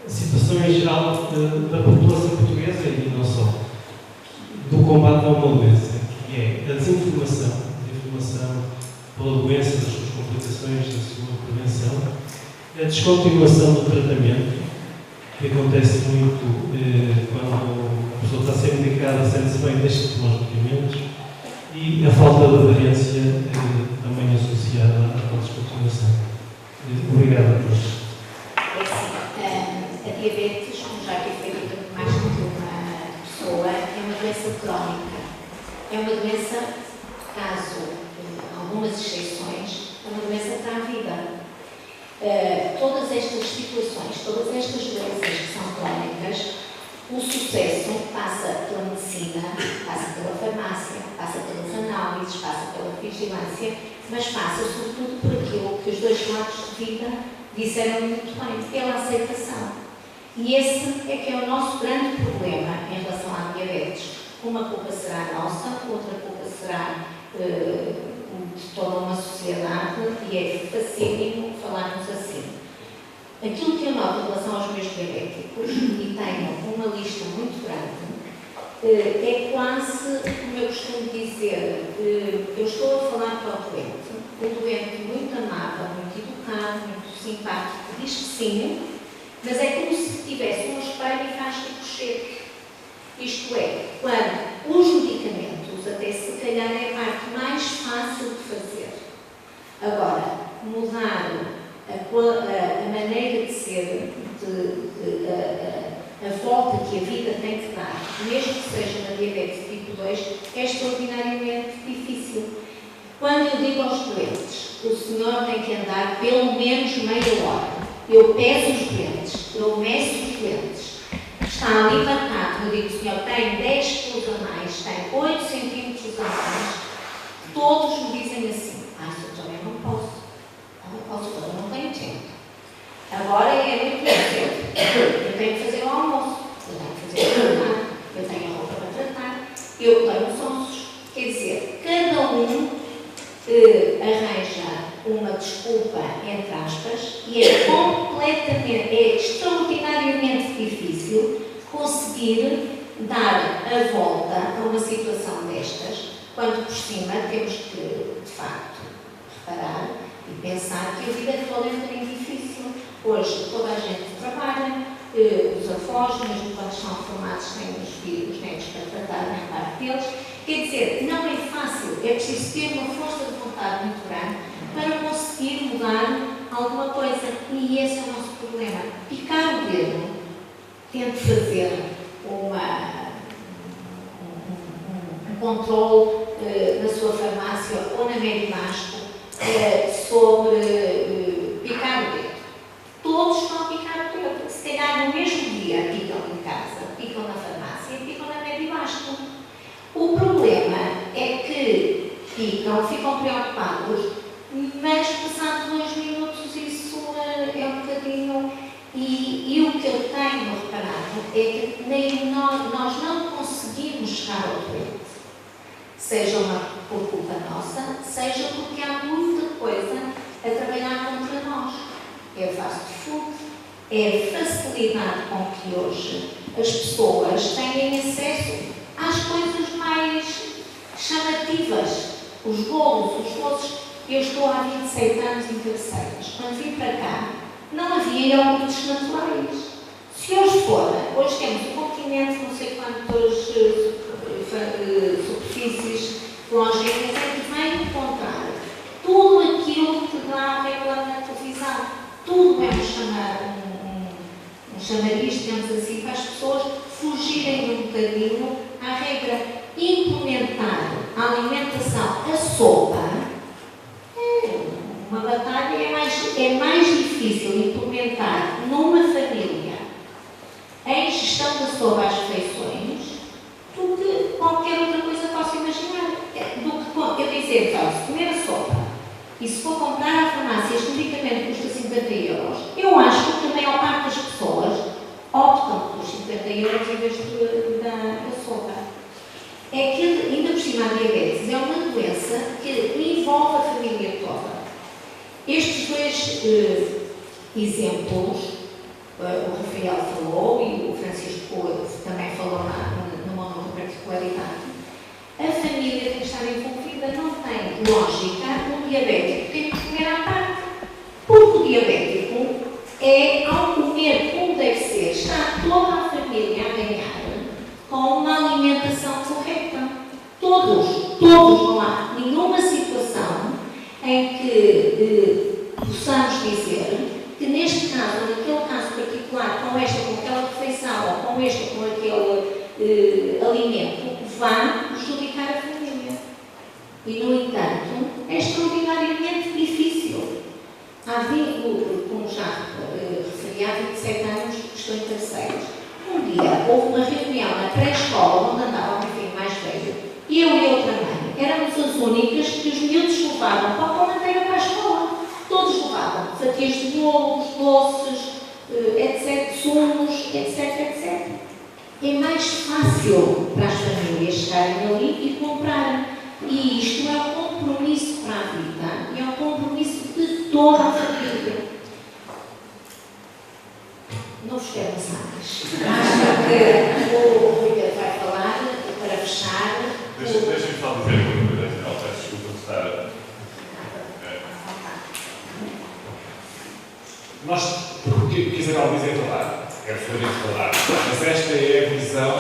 a situação em geral da população portuguesa e não só, do combate a uma doença, que é a desinformação pela doença, das suas complicações, da sua prevenção, a descontinuação do tratamento, que acontece muito quando a pessoa está a ser medicada, sente-se bem, deixa de tomar os medicamentos, e a falta de aderência também associada à tal descontinuação. Obrigado a todos. A diabetes, como já aqui foi dito mais do que uma pessoa, é uma doença crónica. É uma doença, caso algumas exceções, é uma doença para a vida. Todas estas situações, todas estas doenças que são crónicas, o sucesso passa pela medicina, passa pela farmácia, passa pelas análises, passa pela vigilância, mas passa sobretudo por aquilo que os dois lados de vida disseram muito bem, pela aceitação. E esse é que é o nosso grande problema em relação à diabetes. Uma culpa será nossa, outra culpa será de toda uma sociedade, e é facílimo falarmos assim. Aquilo que eu noto em relação aos meus diabéticos, e tenho uma lista muito grande, é quase, como eu costumo dizer, eu estou a falar para o doente muito amável, muito educado, muito simpático, diz que sim, mas é como se tivesse um espelho e faz tipo cheque. Isto é, quando os medicamentos, até se calhar é a parte mais fácil de fazer. Agora, mudar a maneira de ser, a volta que a vida tem que dar, mesmo que seja na diabetes tipo 2, é extraordinariamente difícil. Quando eu digo aos doentes, o senhor tem que andar pelo menos meia hora. Eu peso os doentes, eu meço os doentes. Está ali marcado, eu digo, o senhor tem 10 quilos a mais, tem 8 centímetros a mais. Todos me dizem assim, doutor, eu não posso. Doutor, eu não tenho tempo. Agora é muito tempo. Eu tenho que fazer o almoço, eu tenho que fazer o jantar, eu tenho a roupa para tratar, eu tenho os ossos. Quer dizer, cada um arranja uma desculpa, entre aspas, e é extraordinariamente difícil conseguir dar a volta a uma situação destas, quando por cima temos que, de facto, reparar e pensar que a vida é toda um bocadinho difícil. Hoje toda a gente trabalha, os avós, mesmo quando são formados, têm os filhos, os netos para tratar na parte deles. Quer dizer, não é fácil, é preciso ter uma força de vontade muito grande para conseguir mudar alguma coisa. E esse é o nosso problema. Picar o dedo, tente fazer um controle na sua farmácia ou na Medibasto sobre picar o dedo. Todos estão a picar o dedo. Se calhar no mesmo dia picam em casa, picam na farmácia e picam na Medibasto. O problema é que ficam preocupados, mas passados 2 minutos isso é um bocadinho. E o que eu tenho reparado é que nós não conseguimos chegar ao doente, seja por culpa nossa, seja porque há muita coisa a trabalhar contra nós. É fast food, é a facilidade com que hoje as pessoas têm acesso às coisas mais chamativas, os bolos, os doces. Eu estou há 26 anos em Caceiras. Quando vim para cá, não havia iogurtes naturais. Se hoje for, hoje temos um continente, não sei quantas superfícies longínquas, é que vem encontrar tudo aquilo que dá reclame na televisão. Tudo é um chamariz, digamos assim, para as pessoas fugirem um bocadinho à regra. implementar a alimentação, a sopa, é uma batalha, é mais difícil implementar numa família a ingestão da sopa às refeições do que qualquer outra coisa que possa imaginar. Eu dizer, se comer a sopa e se for comprar à farmácia este medicamento custa 50 euros, eu acho que a maior parte das pessoas optam pelos 50 euros em vez da sopa. É que, ainda por cima, a diabetes é uma doença que envolve a família toda. Estes dois exemplos, o Rafael falou e o Francisco também falou numa outra particularidade. A família tem que estar envolvida, não tem lógica um diabético tem que comer à parte. Porque o diabético é, ao comer como deve ser, está toda a família a ganhar com uma alimentação correta. Todos, não há nenhuma situação em que possamos dizer que neste caso, naquele caso particular, com esta, com aquela refeição, ou com este, com aquele alimento, vá prejudicar a família. E, no entanto, é extraordinariamente difícil. Como já referi, há 27 anos que estou em terceiros. Um dia houve uma reunião na pré-escola onde andava um filho mais velho. Eu e outra mãe éramos as únicas que os miúdos levavam pão com manteiga para a escola. Todos levavam fatias de bolos, doces, etc., sumos, etc. É mais fácil para as famílias chegarem ali e comprarem. E isto é um compromisso para a vida e é um compromisso de toda a família. Não vos quero mais. Acho que o Rui vai falar para fechar. Deixa-me só dizer uma coisa, peço desculpa de estar. Nós, o que Isabel diz é verdade, é absolutamente verdade, mas esta é a visão,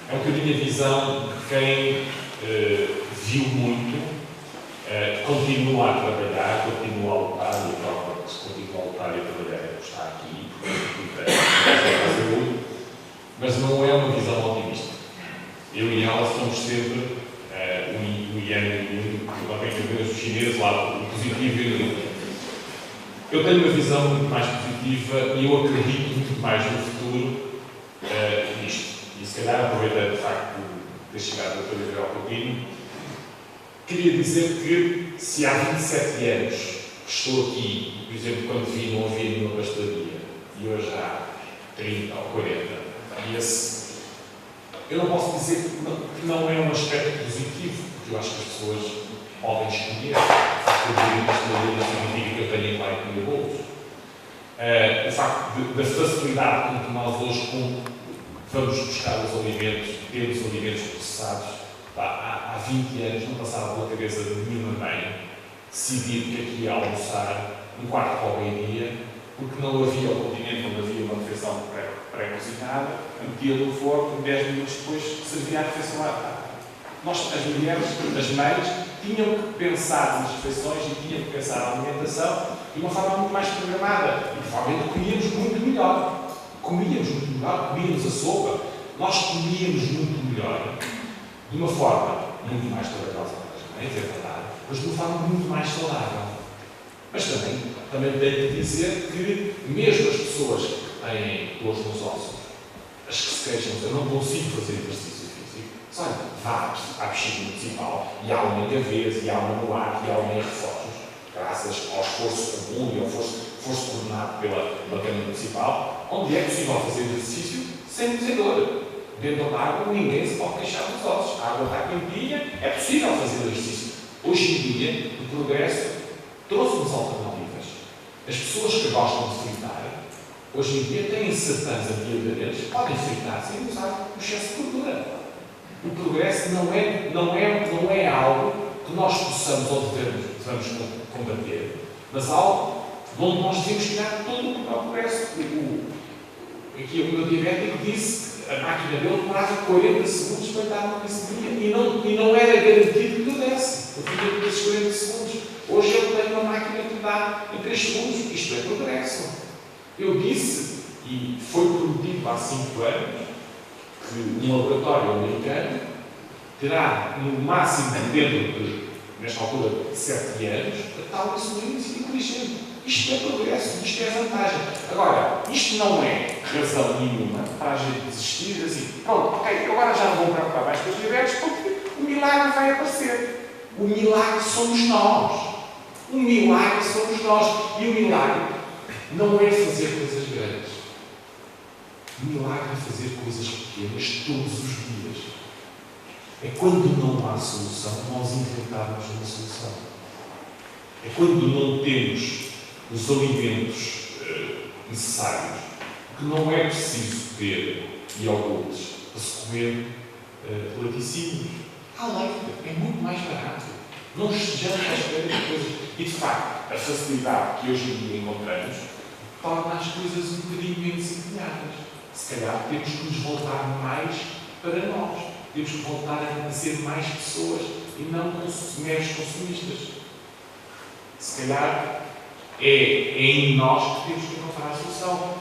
é um bocadinho a visão de quem viu muito, continua a trabalhar, continua a lutar, e a prova que se continua a lutar e a trabalhar é que está aqui, porque é saúde, mas não é uma visão otimista. Eu e ela somos sempre o Yang e o Yin, agora tem que ver os chineses lá, o positivo e o negativo. Eu tenho uma visão muito mais positiva e eu acredito muito mais no futuro nisto. E se calhar, aproveitando o facto de ter chegado a Dr. Isabel Coutinho, queria dizer que se há 27 anos que estou aqui, por exemplo, quando vi não havia nenhuma pastelaria, e hoje há 30 ou 40, eu não posso dizer que não é um aspecto positivo, porque eu acho que as pessoas podem escolher. Não significa que eu tenha que ir lá e comer bolos. O facto da facilidade com que nós hoje vamos buscar os alimentos, temos alimentos processados. Há 20 anos não passava pela cabeça de nenhuma mãe decidir que aqui ia almoçar um quarto para o meio-dia, porque não havia ao continente, não havia uma refeição pré-cozinhada, metia no forno, 10 minutos depois servia a refeição à nós, as mulheres, as mães, tinham que pensar nas refeições e tinham que pensar na alimentação de uma forma muito mais programada. E provavelmente comíamos muito melhor. Comíamos a sopa, nós comíamos muito melhor, de uma forma muito mais trabalhosa para as mães, é verdade, mas de uma forma muito mais saudável. Mas também tenho que dizer que mesmo as pessoas que têm dores nos ossos, as que se queixam, eu não consigo fazer exercício físico, olha, vá à piscina municipal e há uma em Gavês, e há uma no ar, e há uma em Reforços, graças ao esforço comum e ao esforço coordenado pela Câmara Municipal, onde é possível fazer exercício sem dor. Dentro da água ninguém se pode queixar dos ossos. A água está quentinha, é possível fazer exercício. Hoje em dia, o progresso trouxe-nos alternativas. As pessoas que gostam de fritar, hoje em dia têm certeza de diabetes, podem fritar sem usar o excesso de gordura. O progresso não é algo que nós possamos ou devemos combater, mas algo onde nós devemos tirar todo o progresso. Aqui o meu diabético disse que a máquina dele demorava 40 segundos para dar uma glicemia e não era garantido que desse. Eu tinha esses 40 segundos. Hoje eu tenho uma máquina que dá em 3 segundos. Isto é progresso. Eu disse, e foi prometido há 5 anos, que um laboratório americano terá, no máximo, dentro de, nesta altura, de 7 anos, a tal insulina e crescendo. Isto é progresso, isto é vantagem. Agora, isto não é razão nenhuma para a gente desistir e dizer assim, pronto, ok, eu agora já não vou me preocupar mais com os diabetes porque o milagre vai aparecer. O milagre somos nós. O milagre somos nós. E o milagre não é fazer coisas grandes. O milagre é fazer coisas pequenas todos os dias. É quando não há solução, nós inventarmos uma solução. É quando não temos os alimentos necessários, que não é preciso ter iogurtes para se comer laticínios. Há leite, é muito mais barato. Não estejamos à espera de coisas. E, de facto, a facilidade que hoje em dia encontramos torna as coisas um bocadinho menos empenhadas. Se calhar temos que nos voltar mais para nós. Temos que voltar a ser mais pessoas e não meros consumistas. Se calhar é em nós que temos que encontrar a solução.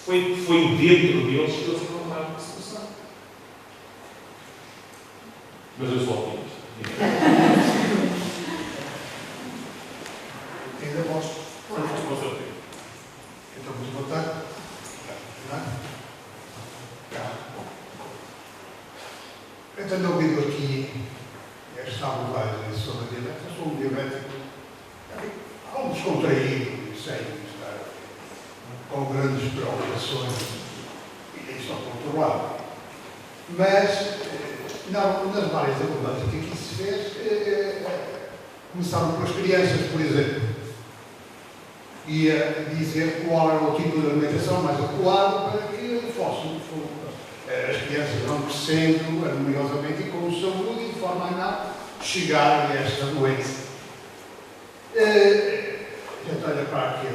Porque foi dentro deles que eles encontraram a solução. Mas eu sou otimista. Ainda gosto. Com certeza. Então, vamos voltar. Eu tenho ouvido aqui esta abordagem sobre a diabetes. Eu sou um diabético algo descontraído, sem estar com grandes preocupações e estou controlado. Mas, nas várias abordagens que aqui se fez, começaram pelas crianças, por exemplo. E a dizer qual era o tipo de alimentação mais adequado para que fossem as crianças vão crescendo harmoniosamente e com saúde e de forma a não chegar a esta doença. Já olha para aqui,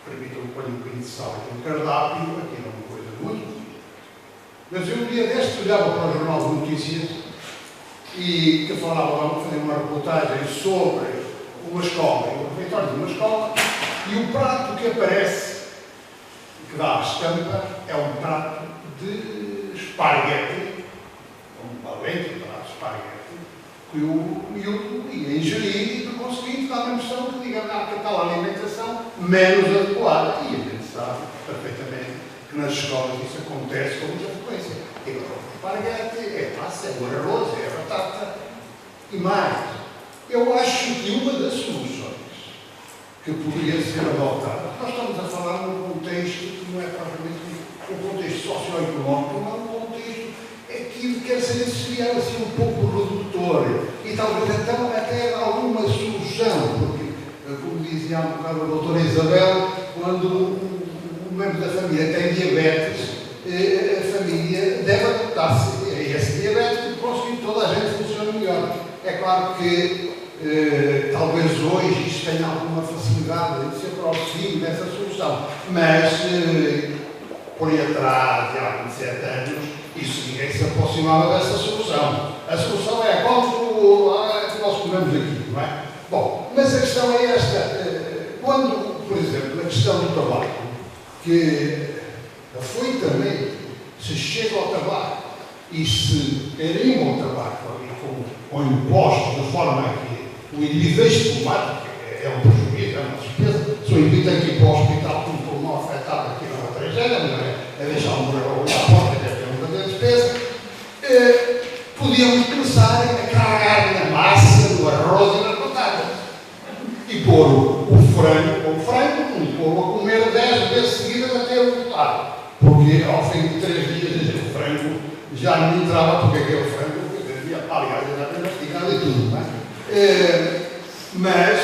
permitam-me pôr um bocadinho de sal aqui no cardápio, aqui é uma coisa muito bonita. Mas eu um dia deste olhava para o Jornal de Notícias e que falava, vamos fazer uma reportagem sobre uma escola, o refeitório de uma escola, e o prato que aparece, que dá a estampa, é um prato de esparguete, um valente prato de esparguete, que o miúdo ia ingerir e, por conseguinte, dá a impressão que, digamos, há que tal alimentação menos adequada. E a gente sabe perfeitamente que nas escolas isso acontece com muita frequência. É o esparguete, é a massa, é o arroz, é a batata e mais. Eu acho que uma das soluções que poderia ser adotada, nós estamos a falar num contexto que não é propriamente um contexto socioeconómico, mas um contexto que quer ser seria assim um pouco redutor e talvez então até alguma solução, porque, como dizia há um bocado a doutora Isabel, quando um membro da família tem diabetes, a família deve adaptar-se a esse diabetes e conseguir que toda a gente funcione melhor. É claro que talvez hoje isto tenha alguma facilidade de se aproxime dessa solução, mas por aí atrás, há 27 anos, isso ninguém se aproximava dessa solução. A solução é como nós comemos aqui, não é? Bom, mas a questão é esta. Quando, por exemplo, a questão do tabaco, que foi também, se chega ao tabaco e se derima o tabaco ali com impostos de forma que o indivíduo deixe de fumar, é um prejuízo, é uma despesa. Se o indivíduo tem que ir para o hospital com um pulmão afetado aqui na tragédia, não é deixar um morrer à porta, deve ter uma grande despesa. Podíamos começar a carregar na massa, no arroz e nas batatas. E pôr o frango, e pôr a comer 10 vezes seguidas até eu voltar. Porque ao fim de 3 dias o frango já não entrava, porque aquele frango, aliás, já tem mastigado e tudo, não é? Mas,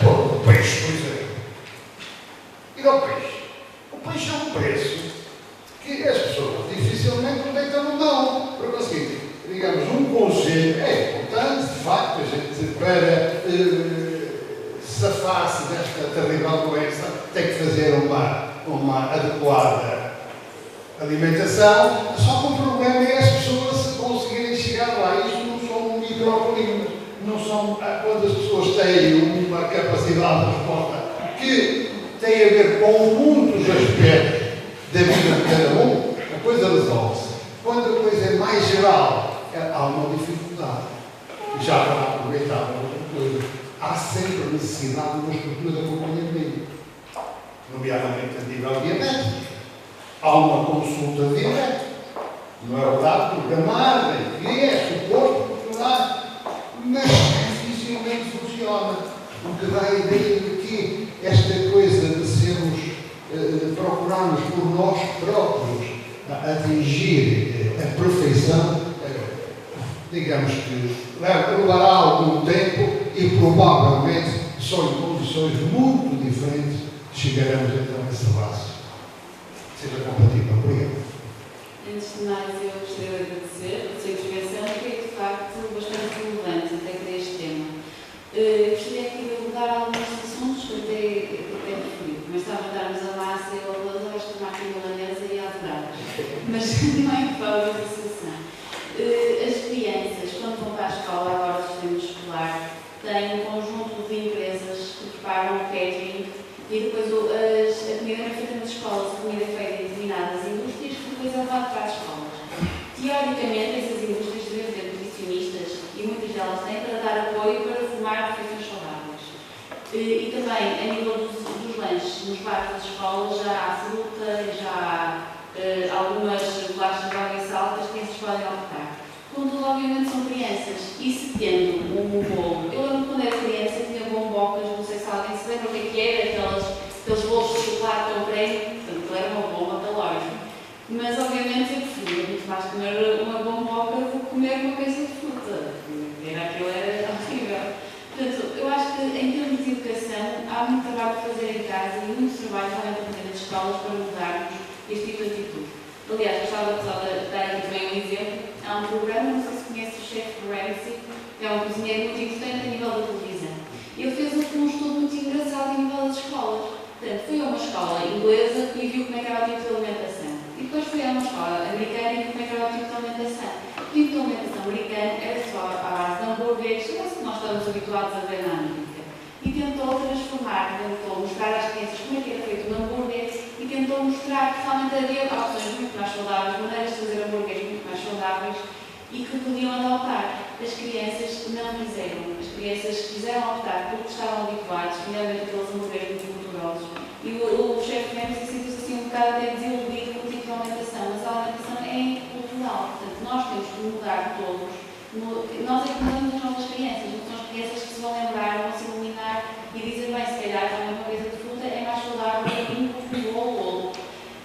o peixe, por exemplo. Ir ao peixe. O peixe é um preço que as pessoas dificilmente deitam no mão. Porque é o seguinte, digamos, um conselho é importante, de facto, a gente, para safar-se desta terrível doença, tem que fazer uma adequada alimentação. Só que o problema é as pessoas conseguirem chegar lá. Isto não são microclimas. Não são, quando as pessoas têm uma capacidade de resposta que tem a ver com muitos aspectos da vida de cada um, a coisa resolve-se. Quando a coisa é mais geral há uma consulta direta, não é verdade? Programada, que é suposto funcionar, mas dificilmente funciona. O que dá a ideia de que esta coisa de sermos, procurarmos por nós próprios atingir a perfeição, digamos que levará algum tempo e provavelmente só em condições muito diferentes chegaremos então a essa base. Seja compatível. Obrigado. Antes de mais, eu gostaria de agradecer a sua intervenção, que é de facto bastante relevante até para este tema. Eu gostaria aqui de abordar alguns assuntos que até referi. Mas estava a darmos a massa e eu acho que a máquina milanesa ia adorar. Mas não é que fala da solução. As crianças, quando vão para a escola, agora o sistema escolar, têm um conjunto de empresas que preparam o catering e depois a comida não é feita nas escolas, a comida é feita em determinadas indústrias que depois é levada para as escolas. Teoricamente, essas indústrias devem ter nutricionistas e muitas delas têm para dar apoio para formar refeições saudáveis. E também, a nível dos lanches, nos bares das escolas já há fruta, já há algumas bolachas de água e sal que as crianças podem optar. Contudo, obviamente, são crianças e se tendo um bolo, eu lembro quando era criança tinha bombocas, não sei se alguém se lembra o que era, aqueles bolos de chocolate com creme, portanto, aquilo era uma bomba calórica. Mas, obviamente, eu preferia muito mais comer uma bomboca do que comer uma coisa de fruta. Aquilo era horrível. Portanto, eu acho que em termos de educação há muito trabalho para fazer em casa e muito trabalho também para fazer nas escolas para mudarmos este tipo de atitude. Aliás, gostava de dar aqui também um exemplo. Há um programa, não sei se conhece o Chef Ramsay, que é um cozinheiro muito importante a nível da televisão. Ele fez um estudo muito engraçado a nível das escolas. Portanto, foi a uma escola inglesa e viu como é que era o tipo de alimentação. E depois foi a uma escola americana e viu como é que era o tipo de alimentação. O tipo de alimentação americana era só à base de hambúrgueres, que nós estamos habituados a ver na América. E tentou transformar, tentou mostrar às crianças como é que era feito um hambúrguer e tentou mostrar que realmente havia opções muito mais saudáveis, maneiras de fazer hambúrgueres muito mais saudáveis e que podiam adotar. As crianças não fizeram. As crianças quiseram optar pelo que estavam habituados, nomeadamente aqueles hambúrgueres muito gordurosos. E o chefe Ramsay sentiu-se assim um bocado até desiludido com o tipo de alimentação, mas a alimentação é cultural. Portanto, nós temos que mudar todos. Nós é que mudamos as nossas crianças, não são as crianças que se vão lembrar, vão se iluminar e dizer, bem, se calhar também uma coisa de fruta é mais saudável do que um bolo.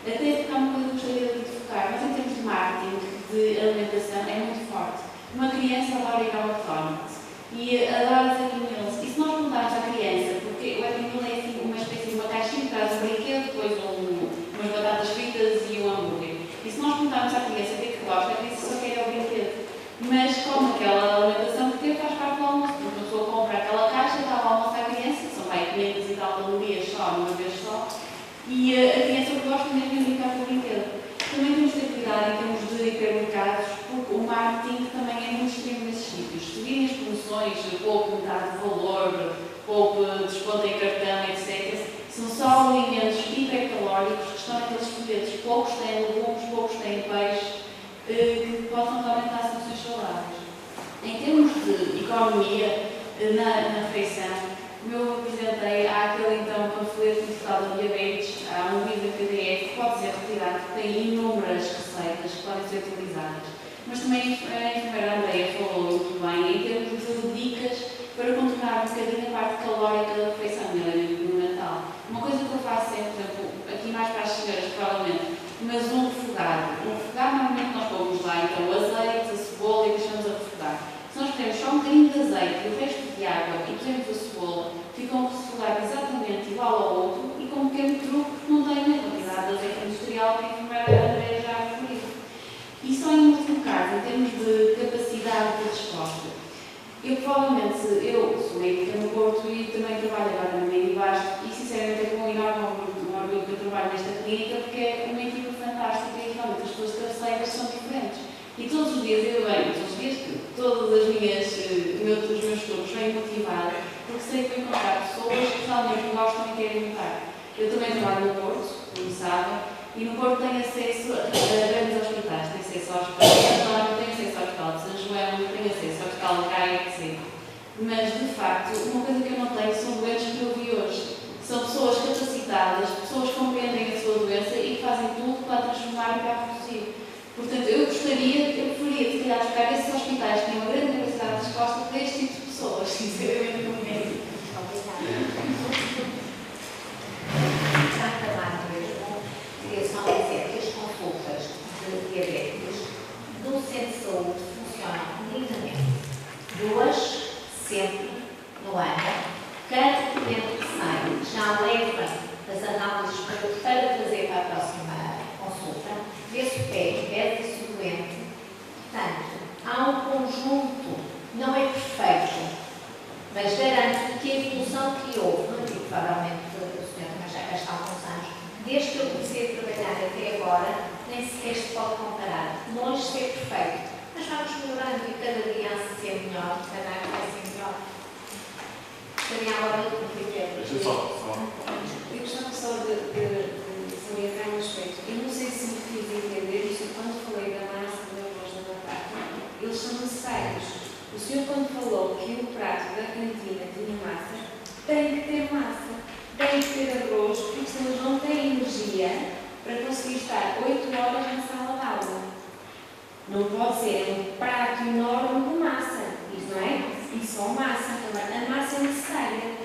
Até porque há uma coisa que eu gostaria de focar, mas em termos de marketing, de alimentação, é muito forte. Uma criança adora ir ao McDonald's e adora os Happy Meals. E se nós perguntarmos à criança, porque o Happy Meal é assim uma espécie de uma caixinha que traz um brinquedo, depois umas batatas fritas e um hambúrguer. E se nós perguntarmos à criança o que é que gosta, a criança só quer o brinquedo. Mas como aquela alimentação que teve faz parte do almoço, porque a pessoa compra aquela caixa, dá o almoço à criança, são bem 500 e tal calorias só, uma vez só, e a criança gosta mesmo de brincar com o brinquedo. Também temos de ter cuidado em termos de hipermercados, porque o marketing também é muito extremo nesses sítios. Se virem as promoções, pouco metade de valor, pouco desconto em cartão, etc., são só alimentos hipercalóricos que estão naqueles folhetos. Poucos têm legumes, poucos têm peixe, que possam realmente dar soluções saudáveis. Em termos de economia, na refeição, como eu apresentei, há aquele então panfleto intitulado Diabetes, há um livro PDF que pode ser retirado, que tem inúmeras receitas que podem ser utilizadas. Mas também a enfermeira Andreia falou muito bem em termos de dicas para contornar um bocadinho a parte calórica da refeição, no Natal. Uma coisa que eu faço sempre, por exemplo, aqui mais para as senhoras, provavelmente, mas um refogado. Um refogado, normalmente nós pomos lá então o azeite, a cebola e deixamos a refogar. Se nós queremos só um bocadinho de azeite e o resto de água e pusemos a cebola, fica um refogado exatamente igual ao outro e com um pequeno truque que não tem nem quantidade de azeite industrial que a enfermeira Andréia já referiu. E só em último caso, em termos de capacidade de resposta, eu provavelmente, eu sou médica no Porto e também trabalho agora na Medibasto e sinceramente é com um enorme orgulho que eu trabalho nesta clínica porque é uma equipa fantástica e realmente as pessoas cabeceiras são diferentes. E todos os dias eu venho, todos os meus turnos venho motivada porque sei que vou encontrar pessoas que realmente gostam e querem mudar. Eu também trabalho no Porto, como sabem, e no Porto tenho acesso a grandes hospitais, tenho acesso ao Hospital de Santório, tenho acesso ao Hospital de São João, tenho acesso ao Hospital de Gaia, etc. Mas, de facto, uma coisa que eu não tenho são doentes que eu vi hoje. São pessoas capacitadas, pessoas que compreendem a sua doença e que fazem tudo para preferia, se calhar, buscar esses hospitais que têm uma grande capacidade de resposta para este tipo de pessoas, sinceramente, não é. Santa Marta, queria só dizer que as consultas de diabetes no centro de saúde funcionam lindamente. 2 sempre no ano. Cada documento que sai já leva as análises para trazer para a próxima consulta, vê-se o pé, pede-se o doente. Portanto, há um conjunto, não é perfeito, mas garanto que a evolução que houve, e provavelmente o senhor também já cá está há alguns anos, desde que eu comecei a trabalhar até agora, nem sequer se pode comparar. Longe de ser perfeito, mas vamos melhorando e cada dia há de ser melhor, cada ano vai ser melhor. Gostaria agora de contribuir. Deixa só. Eu gostava só de salientar um aspecto. Eu não sei se me fiz entender isto quando falei da massa, do arroz, da batata. Eles são necessários. O senhor, quando falou que o prato da cantina tinha massa, tem que ter massa, tem que ter arroz, porque senão eles não têm energia para conseguir estar 8 horas na sala de aula. Não pode ser um prato enorme de massa, isso não é? E só massa. Agora, a massa é necessária.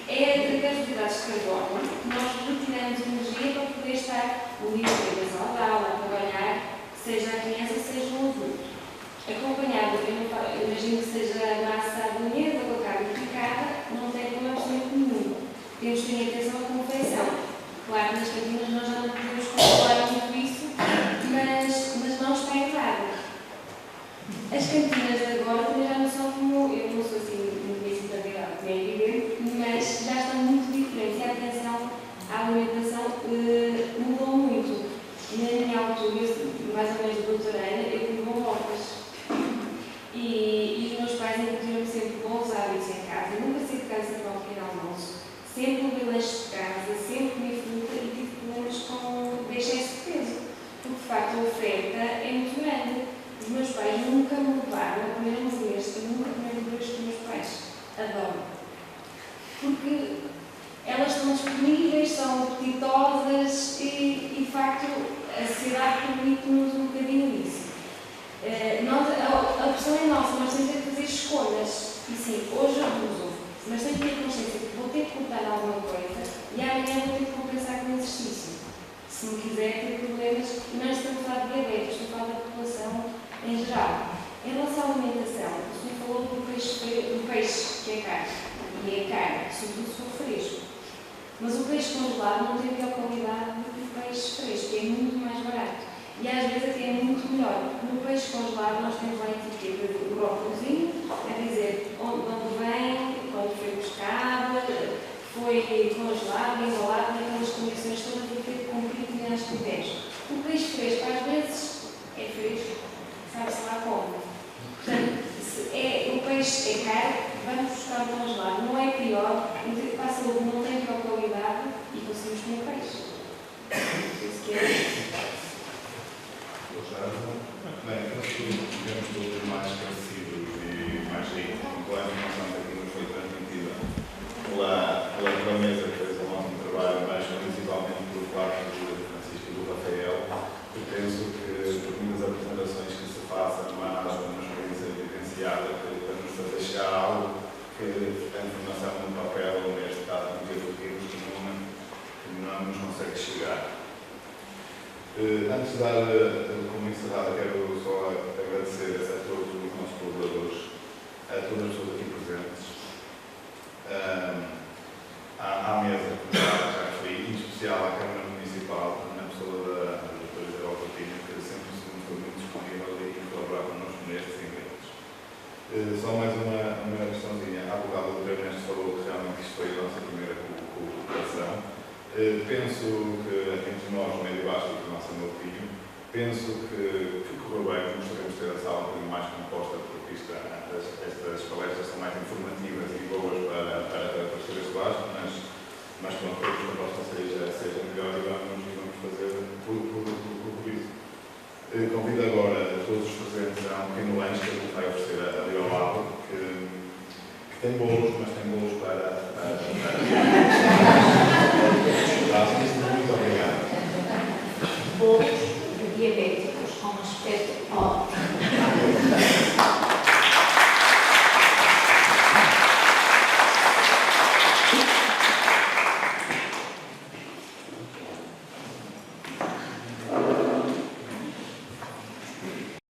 É através de hidratos de carbono que nós retiramos energia para poder estar o dia inteiro na sala de aula, a trabalhar, seja a criança, seja um adulto. Acompanhado, eu imagino que seja a massa à bolonhesa, com a carne picada, não tem problema absolutamente nenhum. Temos que ter atenção à confeição. Claro que nas cantinas nós já não podemos controlar muito isso, mas não está errado. As cantinas de agora também já não são como, eu não sou assim, muito bem citada, é evidente, mas já estão muito diferentes. E a atenção à alimentação mudou muito. Na minha altura, mais ou menos de doutoranda, eu comi bombocas. E os meus pais incutiram sempre bons hábitos em casa. Eu nunca saí de casa sem tomar um pequeno almoço. Sempre comi lanche de casa, sempre comi fruta e tive problemas com excesso de peso. Porque, de facto, a oferta é muito grande. Os meus pais nunca me levaram a comer hambúrgueres. Eu nunca comi hambúrgueres com os meus pais. Adoro. Porque elas estão disponíveis, são apetitosas e, de facto, a sociedade permite-nos um bocadinho isso. A opção é nossa, nós temos que fazer escolhas. E sim, hoje abuso, mas tenho que ter consciência que vou ter que cortar alguma coisa e amanhã vou ter que compensar com exercício. Se não quiser ter problemas, e não estamos a falar de diabetes, estou a falar da população em geral. Em relação à alimentação, o senhor falou do peixe que é carne, e é carne, sobretudo se for fresco. Mas o peixe congelado não tem a pior qualidade do que o peixe fresco, que é muito mais barato. E às vezes até é muito melhor. No peixe congelado nós temos lá a etiqueta do brócolizinho, a dizer onde vem, quando foi pescado, foi congelado, enrolado, naquelas condições todas de ter que cumprir determinados critérios. O peixe fresco às vezes é fresco, sabe-se lá como. Portanto, o peixe é caro, vamos buscar o congelado. Não é pior, para a saúde não tem pior qualidade e conseguimos comer peixe. Isso que é. Bem, eu acho que tivemos todos mais esclarecidos e mais ricos, com a informação que aqui nos foi transmitida pela mesa que fez o nosso trabalho, mas principalmente pelo quarto do Francisco e do Rafael. Eu penso que por muitas apresentações que se faça, não há nada uma experiência vivenciada para nos fazer chegar a algo que a informação no papel, ou neste caso no dia do livro, que não nos consegue chegar. Antes de dar como encerrada, quero só agradecer a todos os nossos colaboradores, a todas as pessoas aqui presentes, à mesa, como já referi, em especial à Câmara Municipal, na pessoa da doutora Isabel Coutinho, que sempre se mostrou muito disponível e colaborar connosco nestes eventos. Só mais uma questãozinha. Há bocado o Dr. Ernesto falou que realmente isto foi a nossa primeira cooperação. Penso que entre nós, meio baixo e a nossa meu filho, penso que correu bem, que gostaríamos de ter a sala um bocadinho mais composta, porque estas palestras são mais informativas e boas para os seres humanos, mas pronto, que a proposta seja melhor e vamos fazer por isso. Convido agora todos os presentes a um pequeno lanche que ele vai oferecer ali ao lado, que tem bolos, mas tem bolos para muito obrigado. Bolos diabéticos com as esta